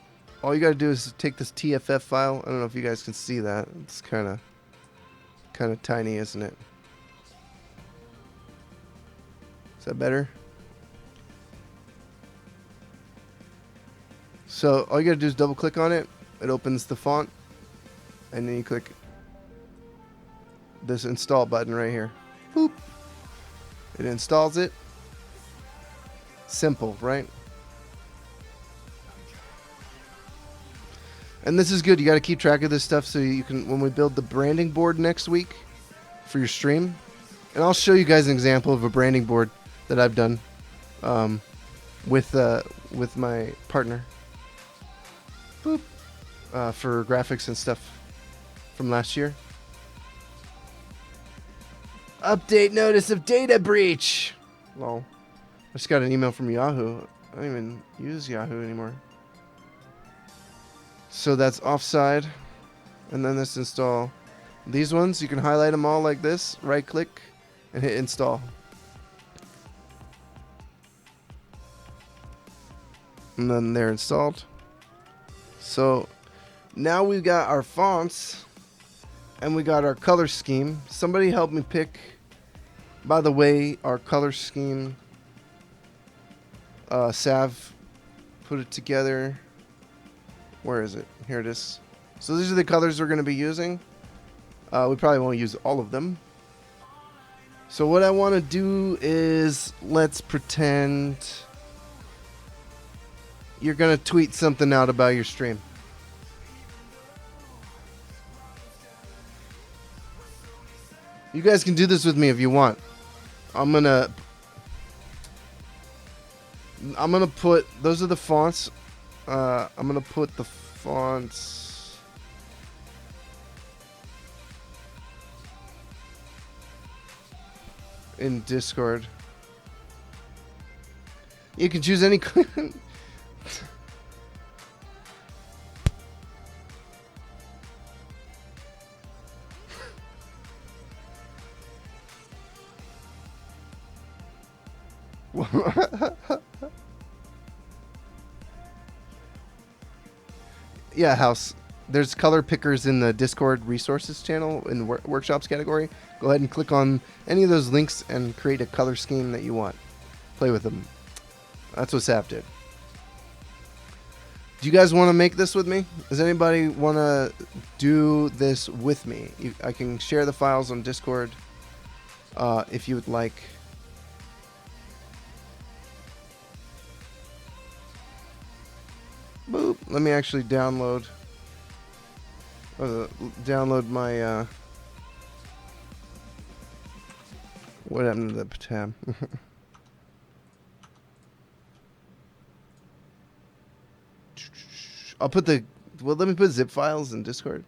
all you gotta do is take this TFF file. I don't know if you guys can see that. It's kind of tiny, isn't it? Is that better? So all you gotta do is double click on it. It opens the font, and then you click this install button right here. Boop. It installs it. Simple, right? And this is good. You got to keep track of this stuff so you can, when we build the branding board next week for your stream, and I'll show you guys an example of a branding board that I've done with my partner. Boop. For graphics and stuff from last year. Update notice of data breach. Lol. I just got an email from Yahoo. I don't even use Yahoo anymore. So that's offside. And then let's install these ones. You can highlight them all like this. Right click and hit install. And then they're installed. So now we've got our fonts and we got our color scheme. Somebody help me pick, by the way, our color scheme. Sav put it together. Where is it? Here it is. So these are the colors we're going to be using. We probably won't use all of them. So what I want to do is, let's pretend you're going to tweet something out about your stream. You guys can do this with me if you want. I'm gonna put, those are the fonts. I'm gonna put the fonts in Discord. You can choose any. Yeah, House. There's color pickers in the Discord resources channel in the workshops category. Go ahead and click on any of those links and create a color scheme that you want. Play with them. That's what Sav did. Do you guys want to make this with me? Does anybody want to do this with me? I can share the files on Discord if you would like. Boop. Let me actually download Download my what happened to the tab? I'll put the let me put zip files in Discord.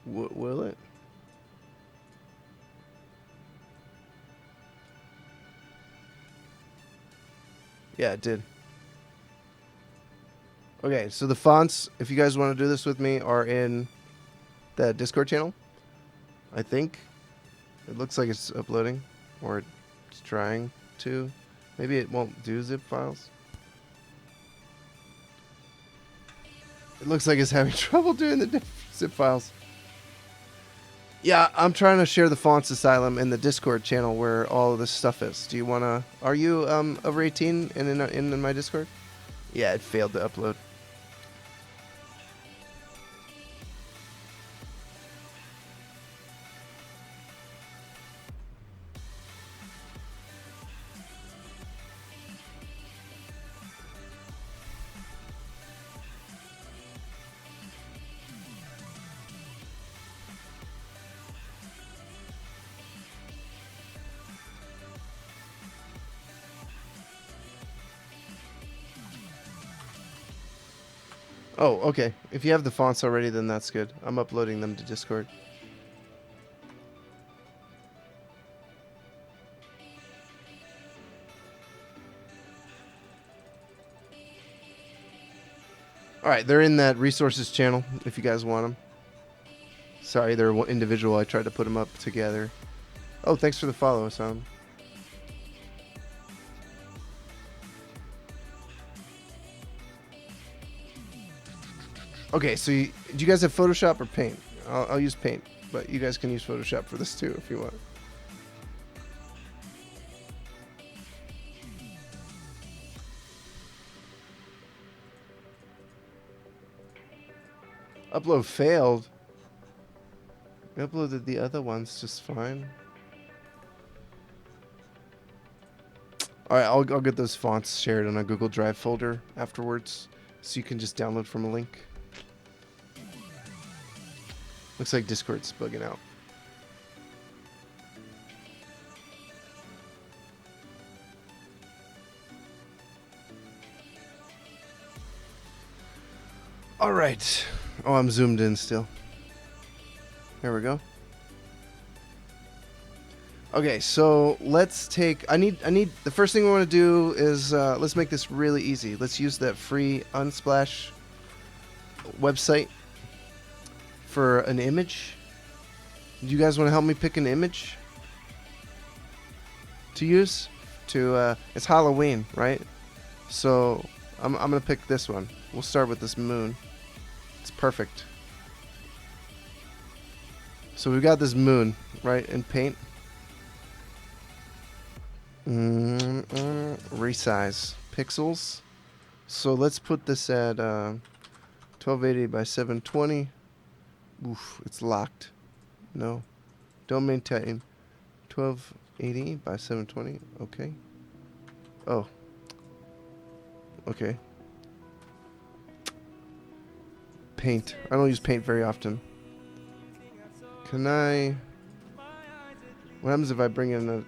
Will it? Yeah, it did. Okay, so the fonts, if you guys want to do this with me, are in the Discord channel. I think. It looks like it's uploading, or it's trying to. Maybe it won't do zip files. It looks like it's having trouble doing the zip files. Yeah, I'm trying to share the Fonts Asylum in the Discord channel where all of this stuff is. Do you want to... Are you over 18 and in my Discord? Yeah, it failed to upload. Oh, okay. If you have the fonts already, then that's good. I'm uploading them to Discord. Alright, they're in that resources channel if you guys want them. Sorry, they're individual. I tried to put them up together. Oh, thanks for the follow, Sam. Okay, so do you guys have Photoshop or Paint? I'll use Paint, but you guys can use Photoshop for this too if you want. Upload failed. I uploaded the other ones just fine. Alright, I'll get those fonts shared on a Google Drive folder afterwards, so you can just download from a link. Looks like Discord's bugging out. All right. Oh, I'm zoomed in still. There we go. Okay, so let's take... I need the first thing we want to do is let's make this really easy. Let's use that free Unsplash website for an image. Do you guys want to help me pick an image to use? It's Halloween, right? So I'm gonna pick this one. We'll start with this moon. It's perfect. So we've got this moon, right, in Paint. Resize pixels. So let's put this at 1280 by 720. Oof, it's locked. No, don't maintain. 1280 by 720. Okay. Oh. Okay. Paint. I don't use Paint very often. Can I... What happens if I bring in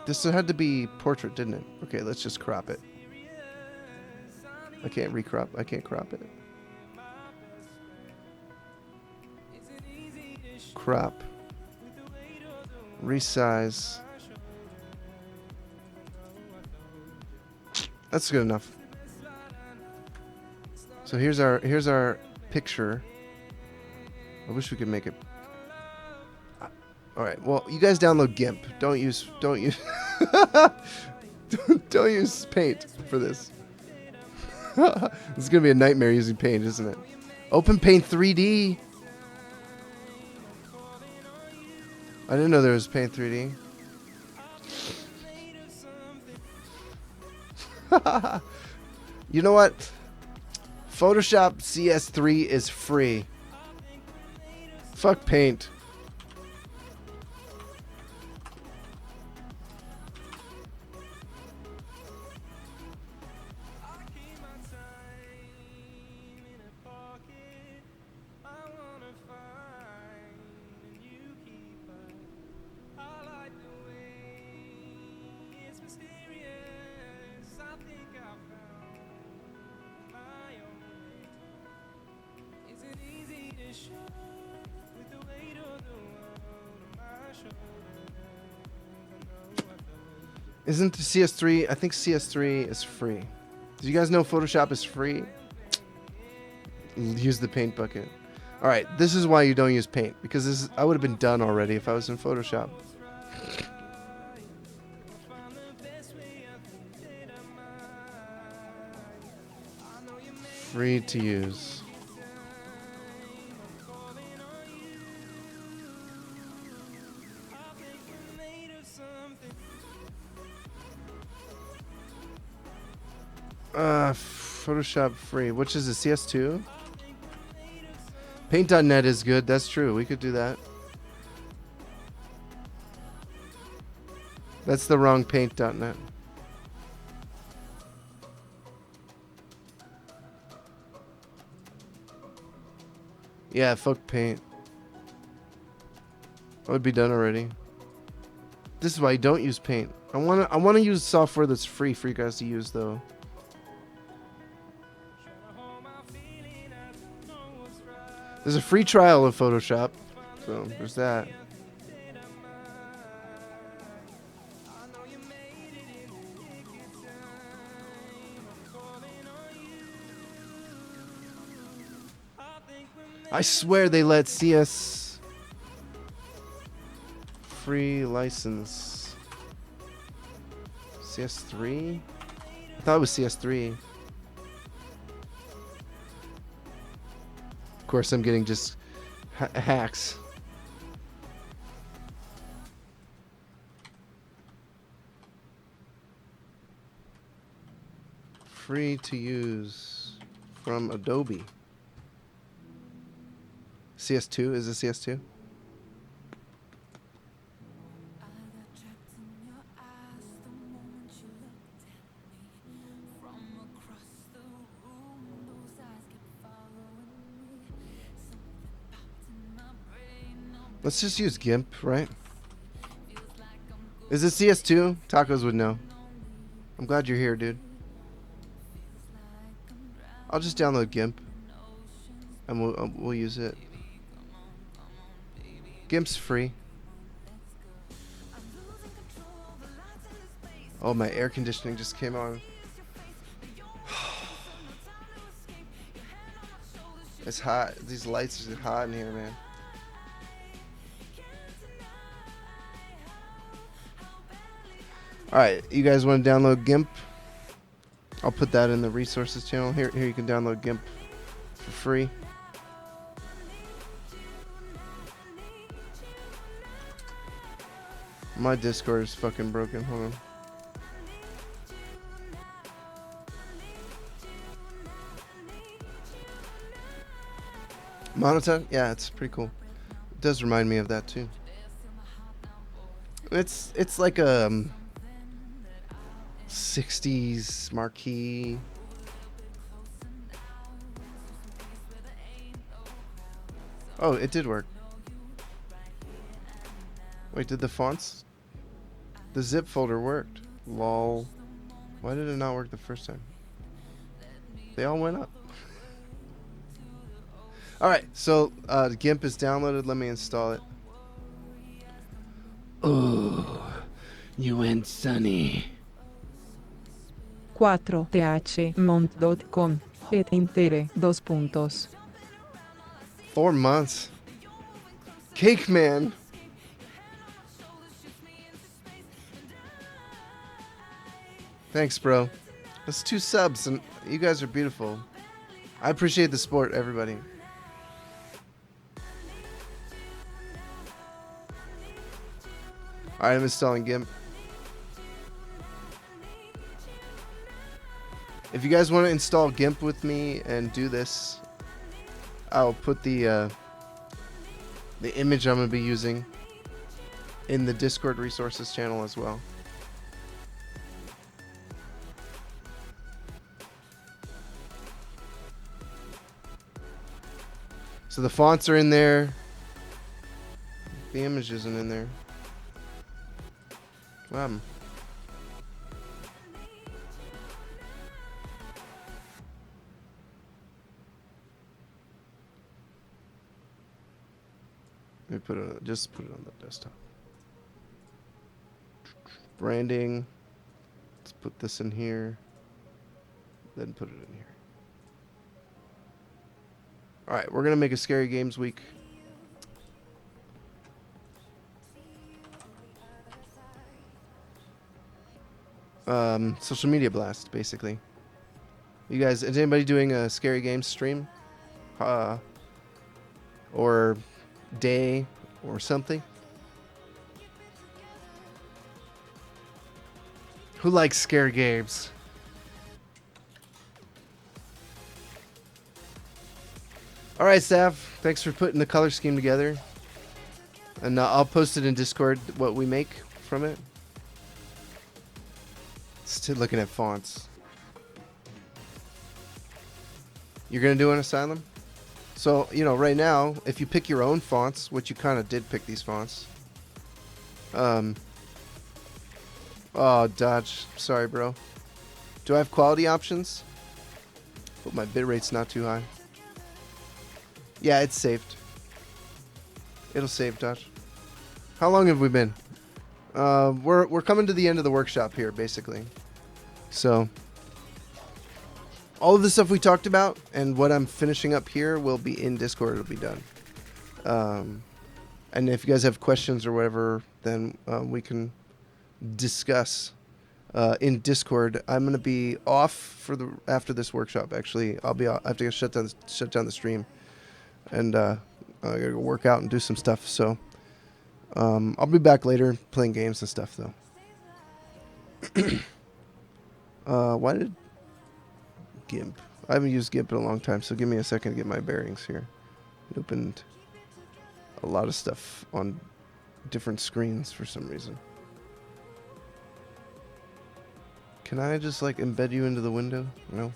this had to be portrait, didn't it? Okay, let's just crop it. I can't recrop. I can't crop it. Crop. Resize. That's good enough. So here's our picture. I wish we could make it. All right. Well, you guys download GIMP. Don't use don't use Paint for this. This is gonna be a nightmare using Paint, isn't it? Open Paint 3D. I didn't know there was Paint 3D. You know what? Photoshop CS3 is free. Fuck Paint. Isn't the CS3? I think CS3 is free. Do you guys know Photoshop is free? Use the paint bucket. All right, this is why you don't use paint, because I would have been done already if I was in Photoshop. Free to use. Photoshop free. Which is a CS2? Paint.net is good. That's true. We could do that. That's the wrong paint.net. Yeah, fuck paint. I would be done already. This is why I don't use paint. I wanna use software that's free for you guys to use though. There's a free trial of Photoshop, so there's that. I swear they let CS free license. CS3? I thought it was CS3. Of course, I'm getting just hacks. Free to use from Adobe. CS2? Is it CS2? Let's just use GIMP, right? Is it CS2? Tacos would know. I'm glad you're here, dude. I'll just download GIMP, and we'll use it. GIMP's free. Oh, my air conditioning just came on. It's hot. These lights are hot in here, man. Alright, you guys want to download GIMP? I'll put that in the resources channel. Here you can download GIMP for free. My Discord is fucking broken. Hold on. Monotone? Yeah, it's pretty cool. It does remind me of that too. It's like a 60s marquee. Oh, it did work. Wait, did the fonts? The zip folder worked. Lol. Why did it not work the first time? They all went up. Alright, so GIMP is downloaded. Let me install it. Oh, you went sunny. 4thmont.com et intere 2. 4 months. Cake man. Thanks, bro. That's 2 subs, and you guys are beautiful. I appreciate the support, everybody. Alright, I'm installing GIMP. If you guys want to install GIMP with me and do this, I'll put the image I'm going to be using in the Discord resources channel as well. So the fonts are in there. The image isn't in there. Wow. Let me put it on, just put it on the desktop. Branding. Let's put this in here. Then put it in here. Alright, we're gonna make a Scary Games week. Social media blast, basically. You guys, is anybody doing a Scary Games stream? Or day or something? Who likes scary games? Alright, Stav. Thanks for putting the color scheme together. And I'll post it in Discord, what we make from it. Still looking at fonts. You're going to do an Asylum? So, you know, right now, if you pick your own fonts, which you kind of did pick these fonts. Oh, Dodge. Sorry, bro. Do I have quality options? But my bitrate's not too high. Yeah, it's saved. It'll save, Dodge. How long have we been? We're coming to the end of the workshop here, basically. So, all of the stuff we talked about and what I'm finishing up here will be in Discord. It'll be done. And if you guys have questions or whatever, then we can discuss in Discord. I'm gonna be off for after this workshop. Actually, I'll be. I have to shut down the stream, and I gotta go work out and do some stuff. So I'll be back later playing games and stuff though. Why did GIMP? I haven't used GIMP in a long time, so give me a second to get my bearings here. It opened a lot of stuff on different screens for some reason. Can I just like embed you into the window? No.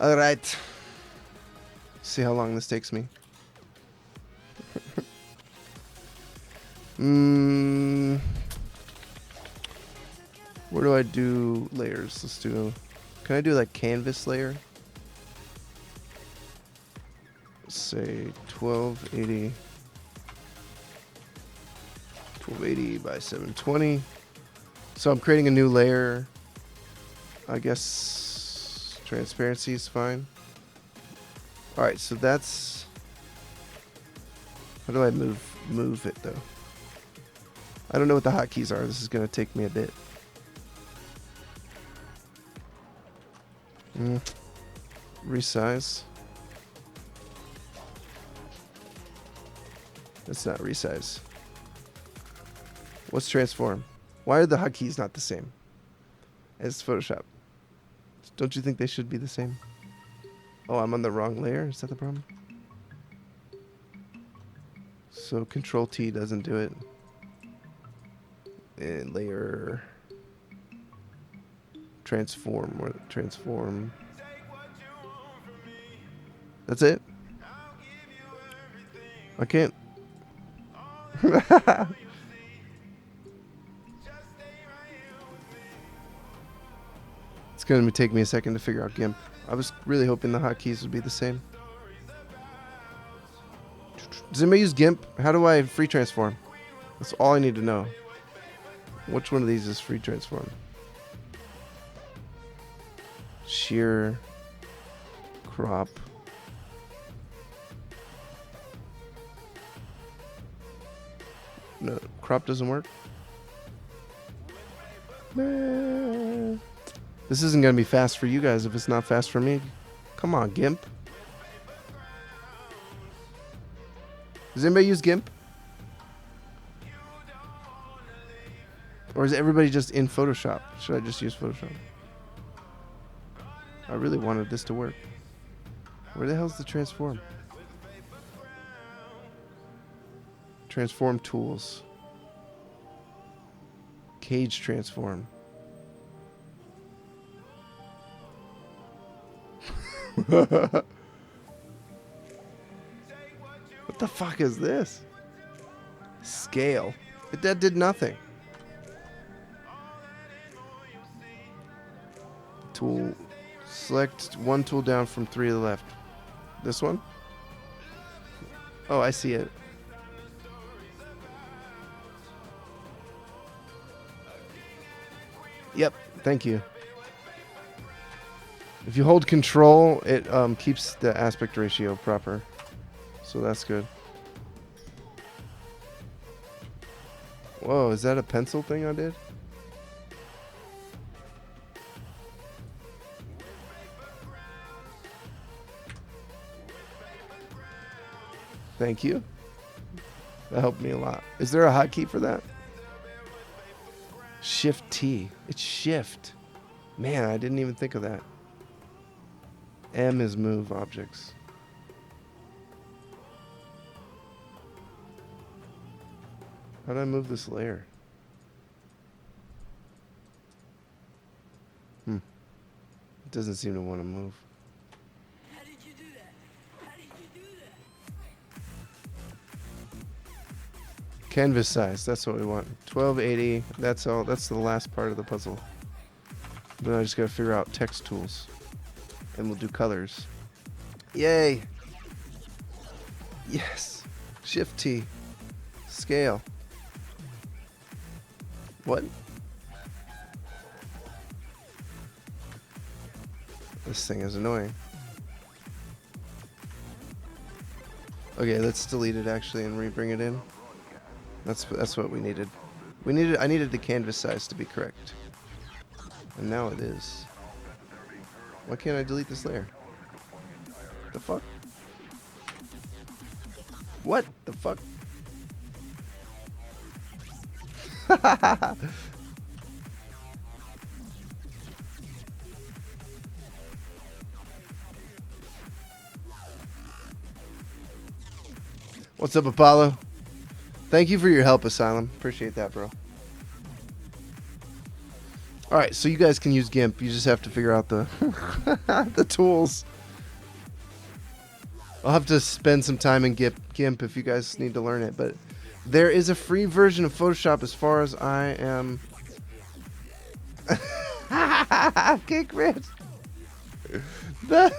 Alright. See how long this takes me. Where do I do layers? Let's do... Can I do like canvas layer? Let's say 1280 by 720. So I'm creating a new layer. I guess transparency is fine. Alright, so that's... How do I move it though? I don't know what the hotkeys are. This is going to take me a bit. Resize. That's not resize. What's transform? Why are the hotkeys not the same as Photoshop? Don't you think they should be the same? Oh, I'm on the wrong layer? Is that the problem? So Control T doesn't do it. And layer transform or transform. That's it? I can't. It's going to take me a second to figure out GIMP. I was really hoping the hotkeys would be the same. Does anybody use GIMP? How do I free transform? That's all I need to know. Which one of these is free transform? Shear. Crop. No, crop doesn't work. Nah. This isn't going to be fast for you guys if it's not fast for me. Come on, GIMP. Does anybody use GIMP? Or is everybody just in Photoshop? Should I just use Photoshop? I really wanted this to work. Where the hell's the transform? Transform tools. Cage transform. What the fuck is this? Scale. That did nothing. Tool. Select one tool down from 3 to the left. This one? Oh, I see it. Yep, thank you. If you hold control, it keeps the aspect ratio proper. So that's good. Whoa, is that a pencil thing I did? Thank you. That helped me a lot. Is there a hotkey for that? Shift T. It's shift. Man, I didn't even think of that. M is move objects. How do I move this layer? It doesn't seem to want to move. How did you do that? How did you do that? Canvas size, that's what we want. 1280, that's all. That's the last part of the puzzle. Then I just gotta figure out text tools. And we'll do colors. Yay! Yes! Shift T. Scale. What? This thing is annoying. Okay, let's delete it actually and re-bring it in. That's what we needed. I needed the canvas size to be correct. And now it is. Why can't I delete this layer? The fuck? What the fuck? What's up, Apollo? Thank you for your help, Asylum. Appreciate that, bro. Alright, so you guys can use GIMP. You just have to figure out the the tools. I'll have to spend some time in GIMP if you guys need to learn it. But there is a free version of Photoshop as far as I am. Cake Rich. That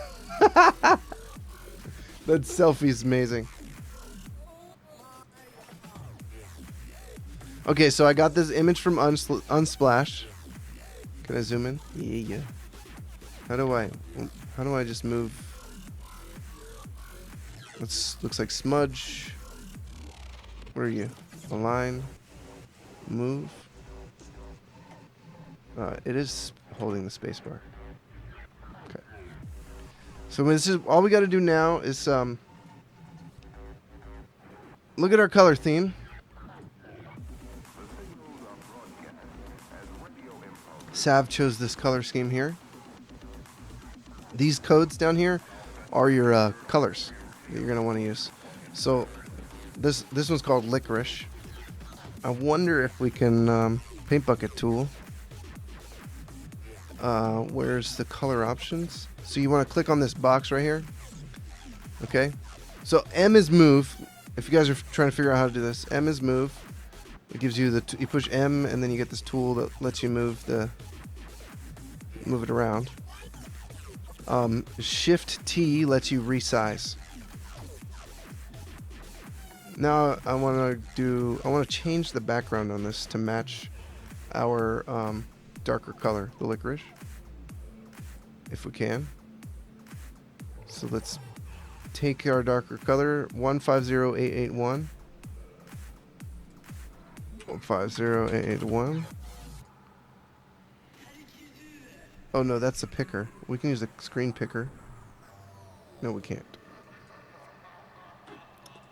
selfie's amazing. Okay, so I got this image from Unsplash. Can I zoom in? Yeah. How do I just move? Looks like smudge. Where are you? Align. Move. It is holding the spacebar. Okay. So this is all we got to do now is look at our color theme. Sav chose this color scheme here. These codes down here are your colors that you're gonna want to use. So this one's called Licorice. I wonder if we can paint bucket tool. Where's the color options? So you want to click on this box right here. Okay. So M is move. If you guys are trying to figure out how to do this, M is move. It gives you you push M and then you get this tool that lets you move it around. Shift T lets you resize. Now I want to change the background on this to match our darker color, the licorice, if we can. So let's take our darker color, 150881. 150881. Oh no, that's a picker. We can use a screen picker. No, we can't.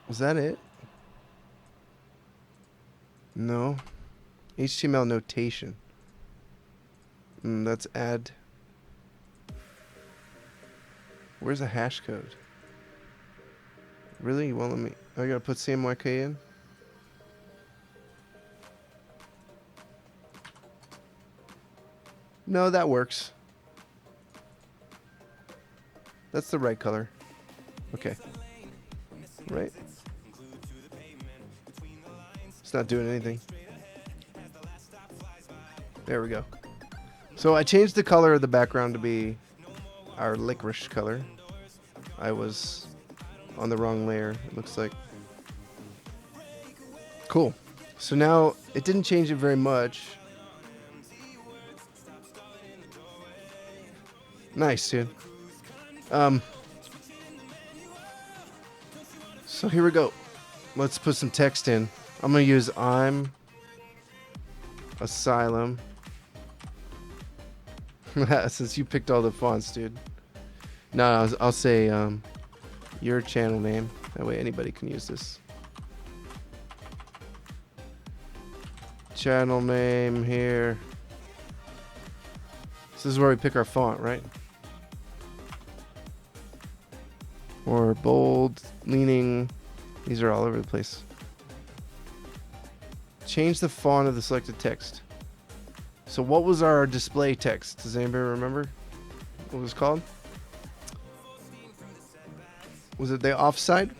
Was that it? No. HTML notation. That's add. Where's the hash code? Really? You won't let me? I gotta put CMYK in? No, that works. That's the right color. Okay. Right? It's not doing anything. There we go. So I changed the color of the background to be our licorice color. I was on the wrong layer, it looks like. Cool. So now it didn't change it very much. Nice, dude. So here we go. Let's put some text in. I'm gonna use I'm Asylum. Since you picked all the fonts, dude. No, I'll say your channel name. That way anybody can use this. Channel name here. This is where we pick our font, right? Or bold, leaning. These are all over the place. Change the font of the selected text. So what was our display text? Does anybody remember what it was called? Was it the offside?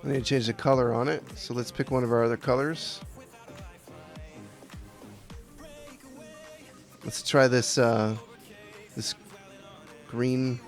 I need to change the color on it. So let's pick one of our other colors. Let's try this this green.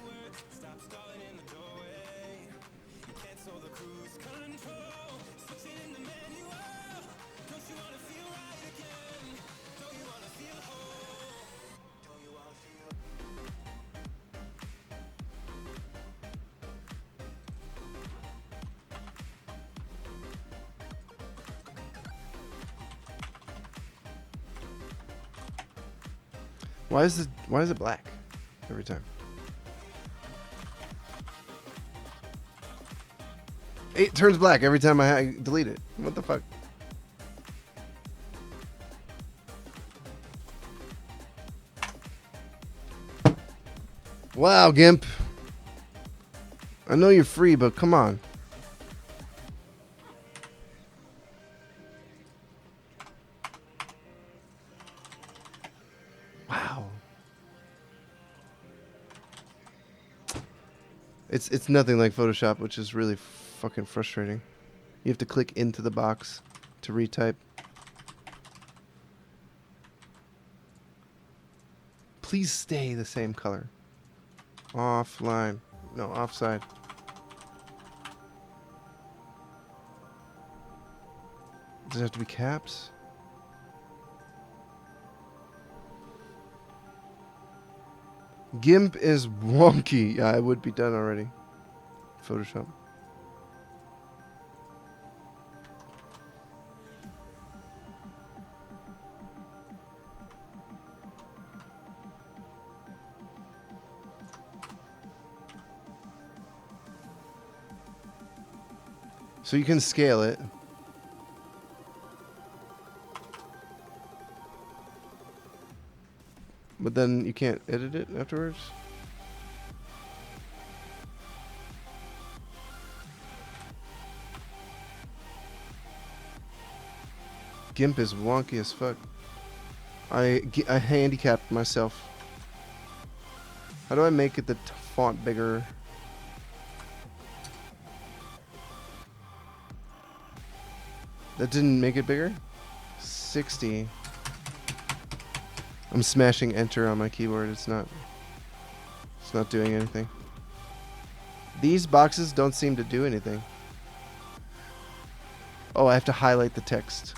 Why is it black every time? It turns black every time I delete it. What the fuck? Wow, Gimp. I know you're free, but come on. Wow. It's nothing like Photoshop, which is really fucking frustrating. You have to click into the box to retype. Please stay the same color. Offline. No, offside. Does it have to be caps? GIMP is wonky. Yeah, it would be done already. Photoshop. So you can scale it. But then you can't edit it afterwards? GIMP is wonky as fuck. I handicapped myself. How do I make it the font bigger? That didn't make it bigger? 60. I'm smashing enter on my keyboard. It's not doing anything. These boxes don't seem to do anything. Oh, I have to highlight the text.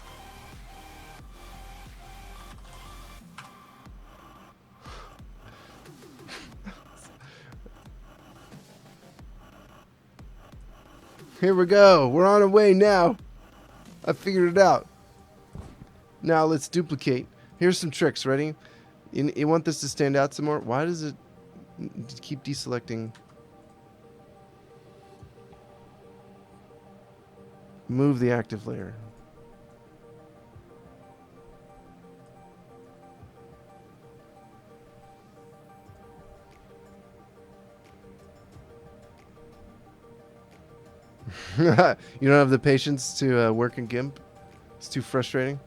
Here we go. We're on our way now. I figured it out. Now let's duplicate. Here's some tricks. Ready? You want this to stand out some more? Why does it keep deselecting? Move the active layer. You don't have the patience to work in GIMP? It's too frustrating.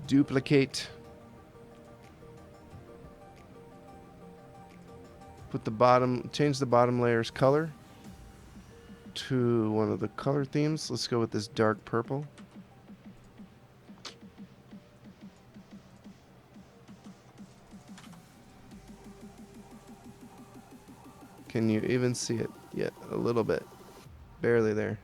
Duplicate. Put the bottom, change the bottom layer's color to one of the color themes. Let's go with this dark purple. Can you even see it? Yeah, a little bit. Barely there.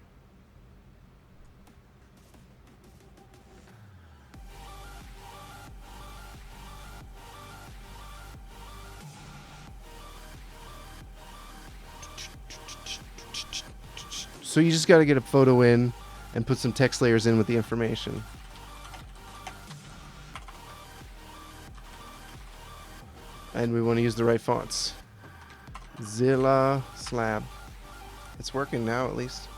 So you just got to get a photo in and put some text layers in with the information. And we want to use the right fonts. Zilla Slab. It's working now, at least.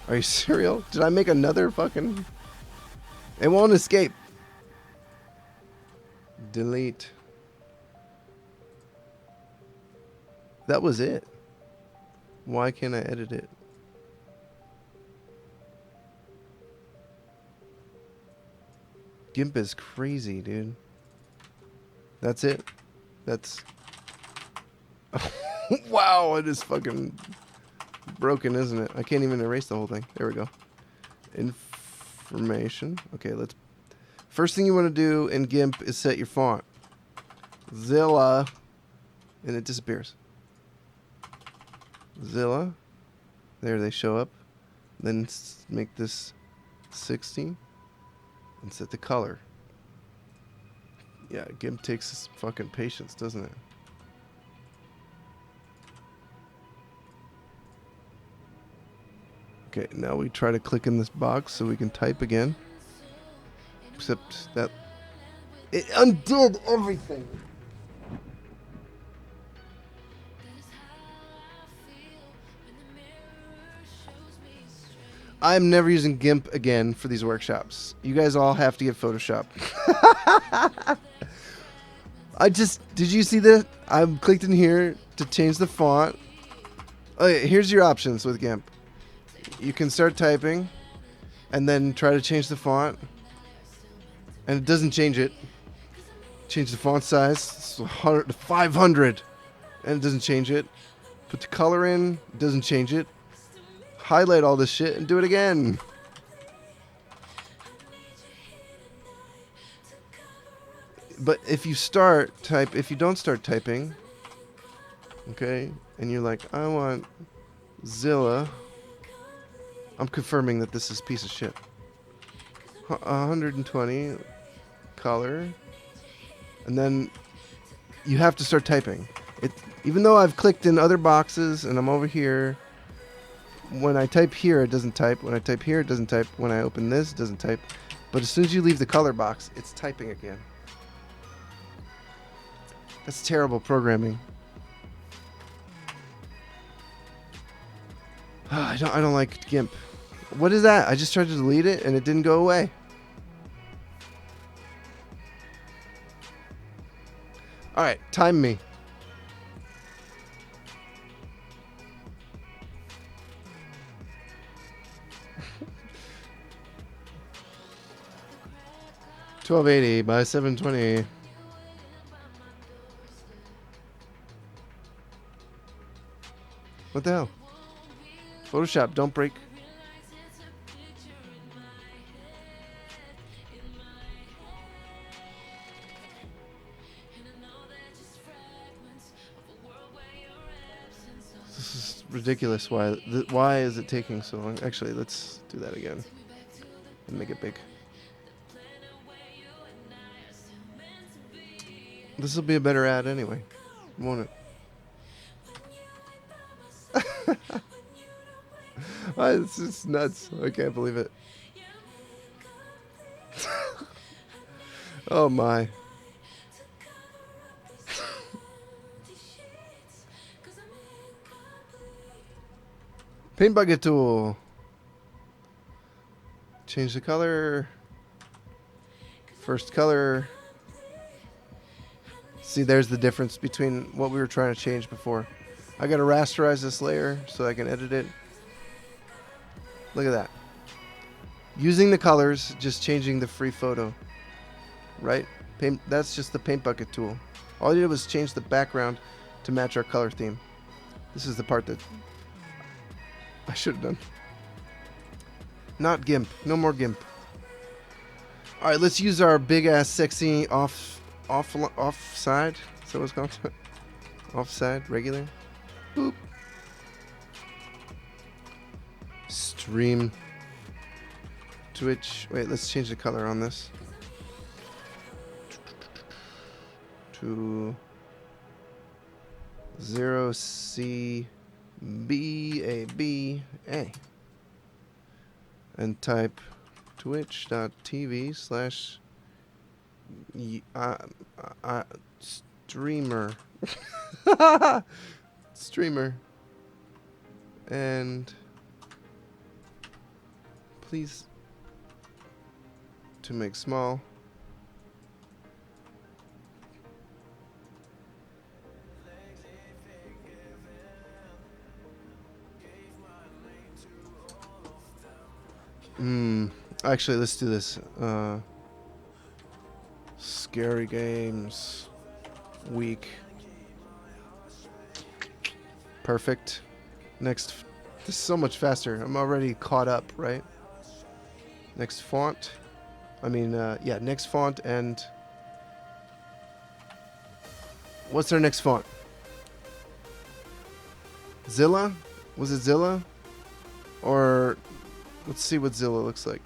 Are you serial? Did I make another fucking... It won't escape. Delete. That was it. Why can't I edit it? GIMP is crazy, dude. That's it. That's... Wow, it is fucking broken, isn't it? I can't even erase the whole thing. There we go. Information. Okay, let's... First thing you want to do in GIMP is set your font. Zilla. And it disappears. Zilla. There they show up. Then make this 60. And set the color. Yeah, GIMP takes this fucking patience, doesn't it? Okay, now we try to click in this box so we can type again. Except that it undid everything. I'm never using GIMP again for these workshops. You guys all have to get Photoshop. Did you see that? I clicked in here to change the font. Okay, here's your options with GIMP. You can start typing and then try to change the font. And it doesn't change it. Change the font size. It's 100 to 500. And it doesn't change it. Put the color in. It doesn't change it. Highlight all this shit and do it again. But if you don't start typing, okay, and you're like, I want Zilla, I'm confirming that this is a piece of shit. 120 color, and then you have to start typing. Even though I've clicked in other boxes and I'm over here, when I type here, it doesn't type. When I type here, it doesn't type. When I open this, it doesn't type. But as soon as you leave the color box, it's typing again. That's terrible programming. I don't like GIMP. What is that? I just tried to delete it and it didn't go away. All right, time me. $12.80 by $7.20. What the hell? Photoshop, don't break. This is ridiculous. Why is it taking so long? Actually, let's do that again and make it big. This will be a better ad anyway, won't it? This is nuts. I can't believe it. Oh my. Paint bucket tool. Change the color. First color. See, there's the difference between what we were trying to change before. I gotta rasterize this layer so I can edit it. Look at that. Using the colors, just changing the free photo. Right? That's just the paint bucket tool. All I did was change the background to match our color theme. This is the part that I should have done. Not GIMP. No more GIMP. All right, let's use our big ass sexy offside. Is that what it's called? Offside, regular. Boop. Stream. Twitch. Wait, let's change the color on this. To 0CBABA. And type twitch.tv/ streamer. Streamer. And please to make small. Actually, let's do this. Scary Games Week. Perfect. Next. This is so much faster. I'm already caught up, right? Next font. I mean, yeah, next font and... What's our next font? Zilla? Was it Zilla? Or... Let's see what Zilla looks like.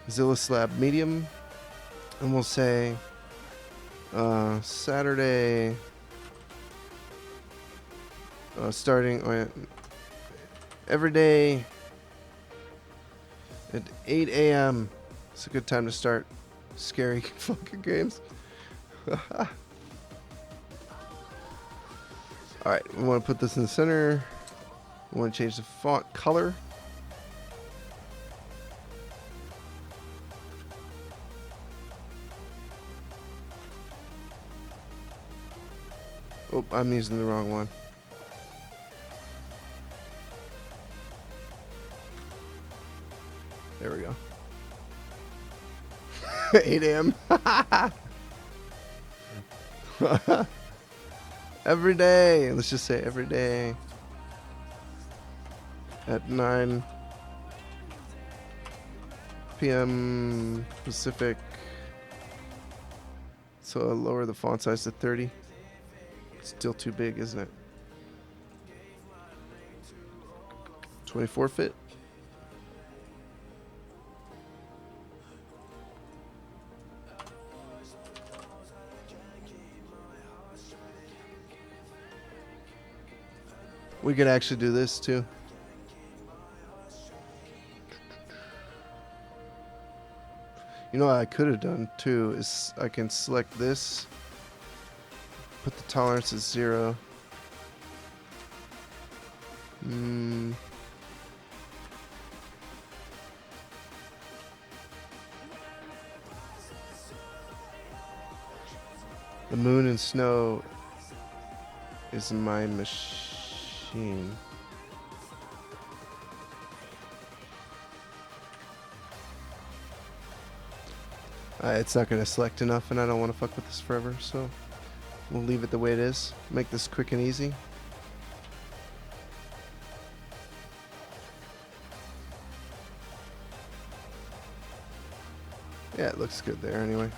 Zilla Slab Medium. And we'll say... Saturday... starting every day at 8 a.m. It's a good time to start scary fucking games. Alright, we want to put this in the center. We want to change the font color. Oh, I'm using the wrong one. There we go. 8 a.m. Every day. Let's just say every day. At 9 p.m. Pacific. So I'll lower the font size to 30. Still too big, isn't it? 24 fit. We could actually do this too. You know what I could have done too is I can select this, put the tolerance at 0. The moon and snow is my machine. It's not going to select enough, and I don't want to fuck with this forever, so we'll leave it the way it is. Make this quick and easy. Yeah, it looks good there anyway.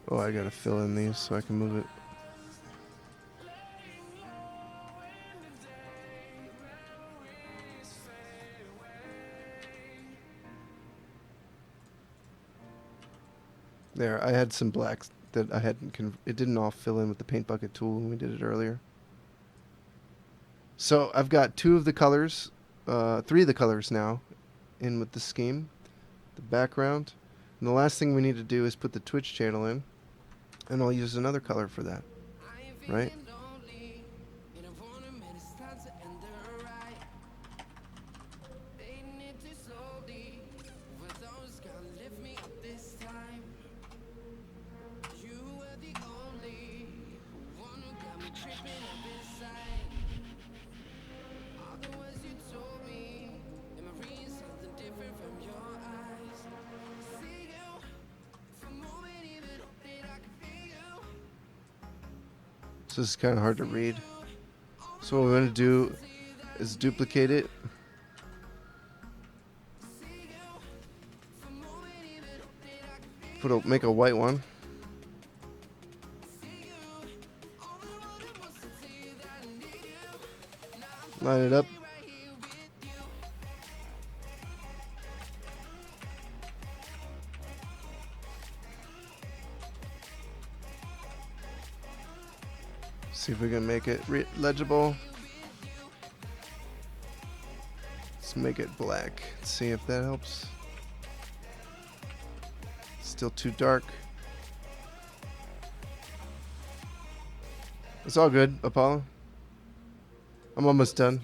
Oh, I gotta fill in these so I can move it. There, I had some blacks that I hadn't. It didn't all fill in with the paint bucket tool when we did it earlier. So I've got 2 of the colors, 3 of the colors now, in with the scheme, the background, and the last thing we need to do is put the Twitch channel in, and I'll use another color for that, right? So this is kind of hard to read. So what we're going to do is duplicate it. Make a white one. Line it up. See if we can make it legible. Let's make it black. Let's see if that helps. Still too dark. It's all good, Apollo. I'm almost done.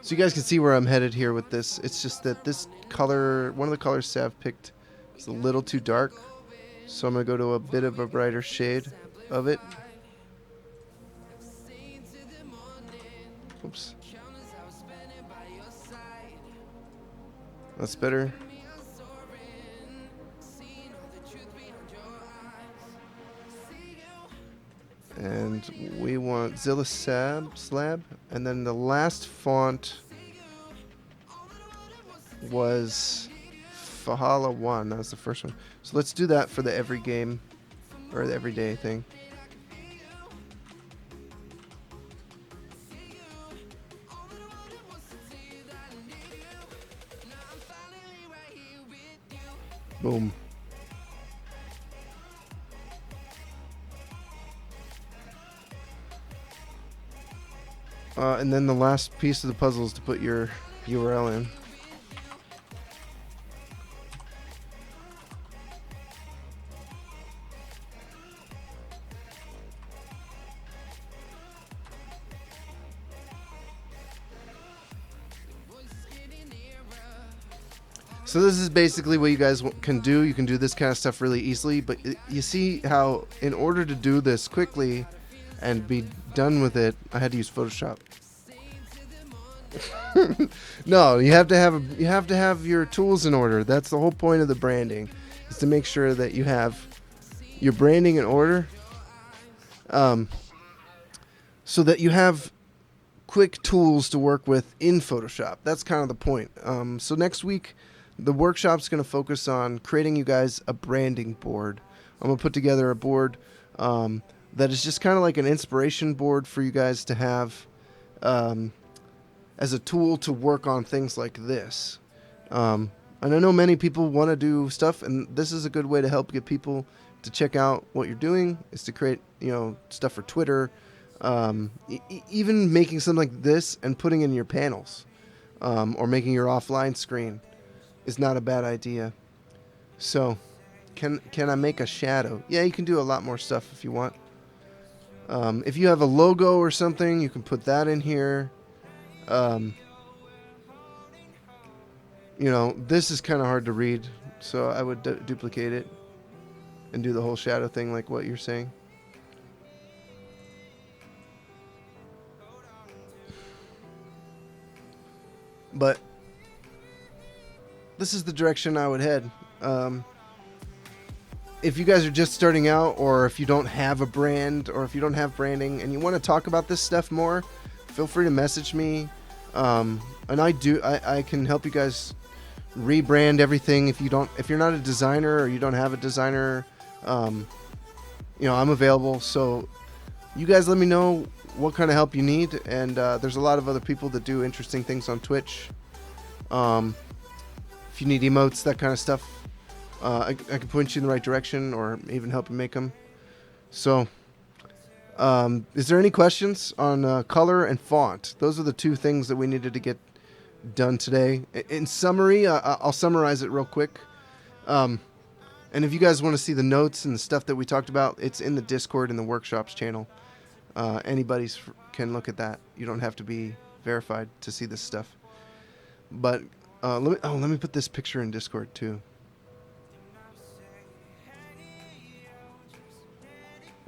So you guys can see where I'm headed here with this. It's just that this color, one of the colors Sav picked, is a little too dark. So I'm going to go to a bit of a brighter shade of it. Oops. That's better. And we want Zilla Slab. And then the last font was Fahala 1. That was the first one. So let's do that for the every game, or the everyday thing. Boom. And then the last piece of the puzzle is to put your URL in. So this is basically what you guys can do. You can do this kind of stuff really easily, but you see how in order to do this quickly and be done with it, I had to use Photoshop. No, you have to have your tools in order. That's the whole point of the branding, is to make sure that you have your branding in order, so that you have quick tools to work with in Photoshop. That's kind of the point. So next week, the workshop's going to focus on creating you guys a branding board. I'm going to put together a board that is just kind of like an inspiration board for you guys to have as a tool to work on things like this. And I know many people want to do stuff, and this is a good way to help get people to check out what you're doing, is to create, stuff for Twitter, even making something like this and putting in your panels, or making your offline screen is not a bad idea. So, can I make a shadow? Yeah, you can do a lot more stuff if you want. If you have a logo or something, you can put that in here. This is kind of hard to read, so I would duplicate it and do the whole shadow thing like what you're saying. But this is the direction I would head. If you guys are just starting out, or if you don't have a brand, or if you don't have branding and you want to talk about this stuff more, feel free to message me. And I can help you guys rebrand everything. If you're not a designer, or you don't have a designer, I'm available. So you guys let me know what kind of help you need. And there's a lot of other people that do interesting things on Twitch. If you need emotes, that kind of stuff, I can point you in the right direction, or even help you make them. So, is there any questions on color and font? Those are the two things that we needed to get done today. In summary, I'll summarize it real quick. And if you guys want to see the notes and the stuff that we talked about, it's in the Discord in the workshops channel. Anybody can look at that. You don't have to be verified to see this stuff. But let me put this picture in Discord too.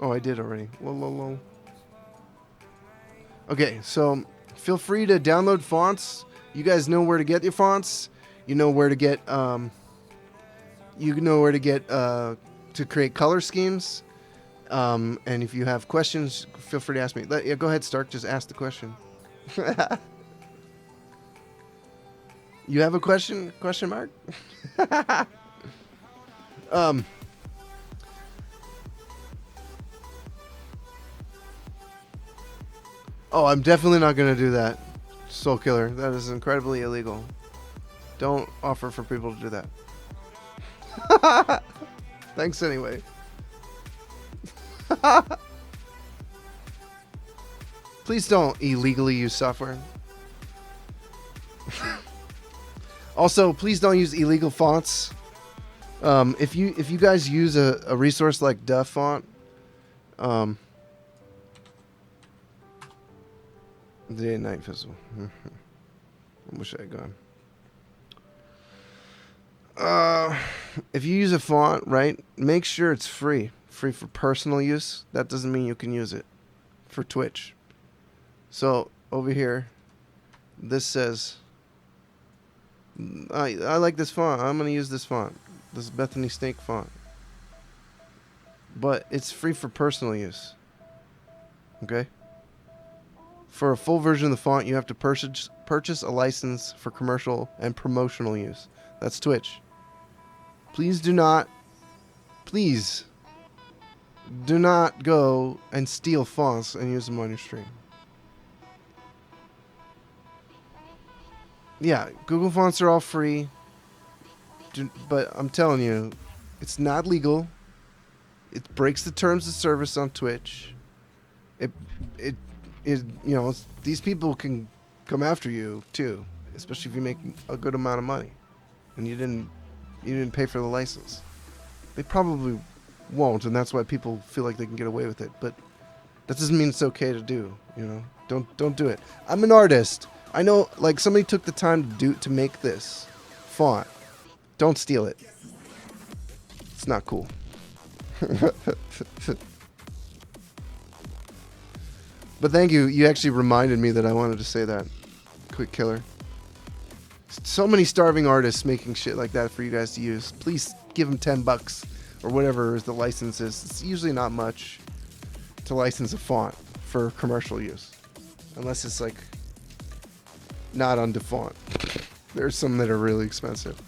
Oh, I did already. Lol. Okay, so feel free to download fonts. You guys know where to get your fonts. You know where to get to create color schemes. And if you have questions, feel free to ask me. Yeah, go ahead, Stark. Just ask the question. You have a question? Question mark? um. Oh, I'm definitely not gonna do that. Soul Killer. That is incredibly illegal. Don't offer for people to do that. Thanks anyway. Please don't illegally use software. Also, please don't use illegal fonts. If you guys use a resource like Duff Font, the Day and Night Festival. I wish I had gone. If you use a font, right, make sure it's free. Free for personal use. That doesn't mean you can use it for Twitch. So, over here, this says, I like this font. I'm going to use this font. This Bethany Snake font. But it's free for personal use. Okay? For a full version of the font, you have to purchase a license for commercial and promotional use. That's Twitch. Please do not go and steal fonts and use them on your stream. Yeah, Google fonts are all free. But I'm telling you, it's not legal. It breaks the terms of service on Twitch. It these people can come after you too, especially if you make a good amount of money and you didn't pay for the license. They probably won't, and that's why people feel like they can get away with it. But that doesn't mean it's okay to do. Don't do it. I'm an artist. I know, like, somebody took the time to make this font. Don't steal it. It's not cool. But thank you. You actually reminded me that I wanted to say that. Quick Killer. So many starving artists making shit like that for you guys to use. Please give them $10 or whatever the license is. It's usually not much to license a font for commercial use, unless it's like not on DeFont. There's some that are really expensive.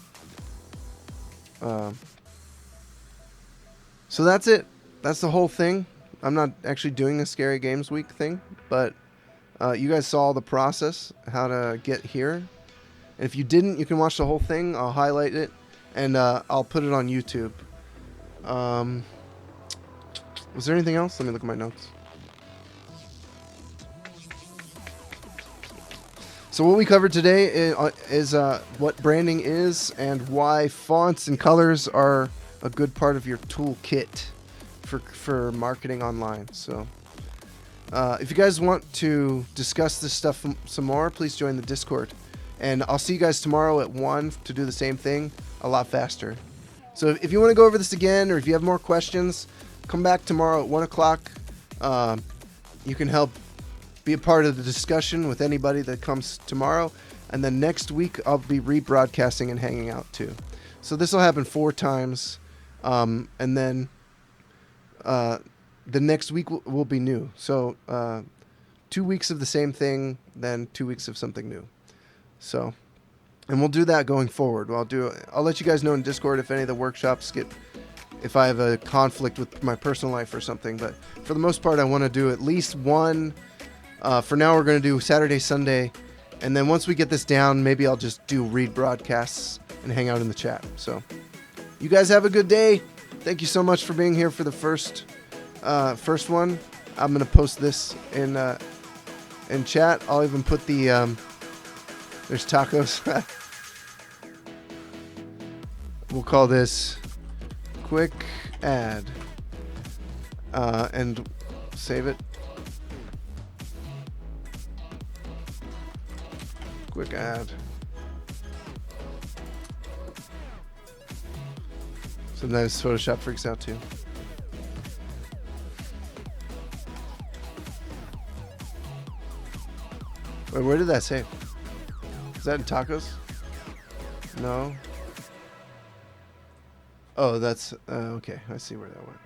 So that's it. That's the whole thing. I'm not actually doing a Scary Games Week thing, but you guys saw the process, how to get here. And if you didn't, you can watch the whole thing. I'll highlight it, and I'll put it on YouTube. Was there anything else? Let me look at my notes. So what we covered today is what branding is and why fonts and colors are a good part of your toolkit for marketing online. So if you guys want to discuss this stuff some more, please join the Discord. And I'll see you guys tomorrow at 1 to do the same thing a lot faster. So if you want to go over this again, or if you have more questions, come back tomorrow at 1 o'clock. You can help be a part of the discussion with anybody that comes tomorrow. And then next week, I'll be rebroadcasting and hanging out too. So this will happen 4 times. And then the next week will be new. So 2 weeks of the same thing, then 2 weeks of something new. So, and we'll do that going forward. I'll let you guys know in Discord if any of the workshops if I have a conflict with my personal life or something. But for the most part, I want to do at least one. For now, we're going to do Saturday, Sunday. And then once we get this down, maybe I'll just do read broadcasts and hang out in the chat. So you guys have a good day. Thank you so much for being here for the first one. I'm going to post this in chat. I'll even put the... there's tacos. We'll call this quick ad. And save it. Quick ad. Sometimes Photoshop freaks out too. Wait, where did that save? Is that in tacos? No. Oh, that's okay. I see where that went.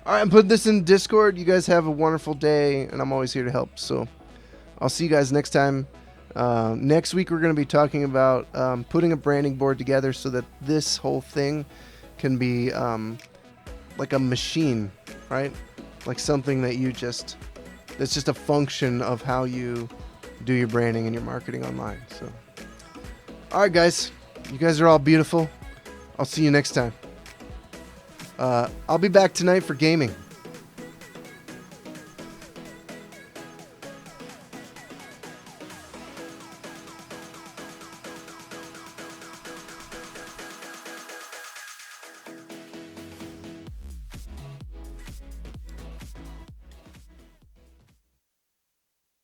All right, I'm putting this in Discord. You guys have a wonderful day, and I'm always here to help. So I'll see you guys next time. Next week, we're going to be talking about putting a branding board together so that this whole thing can be like a machine, right? Like something that that's just a function of how you do your branding and your marketing online. So, all right, guys, you guys are all beautiful. I'll see you next time. I'll be back tonight for gaming.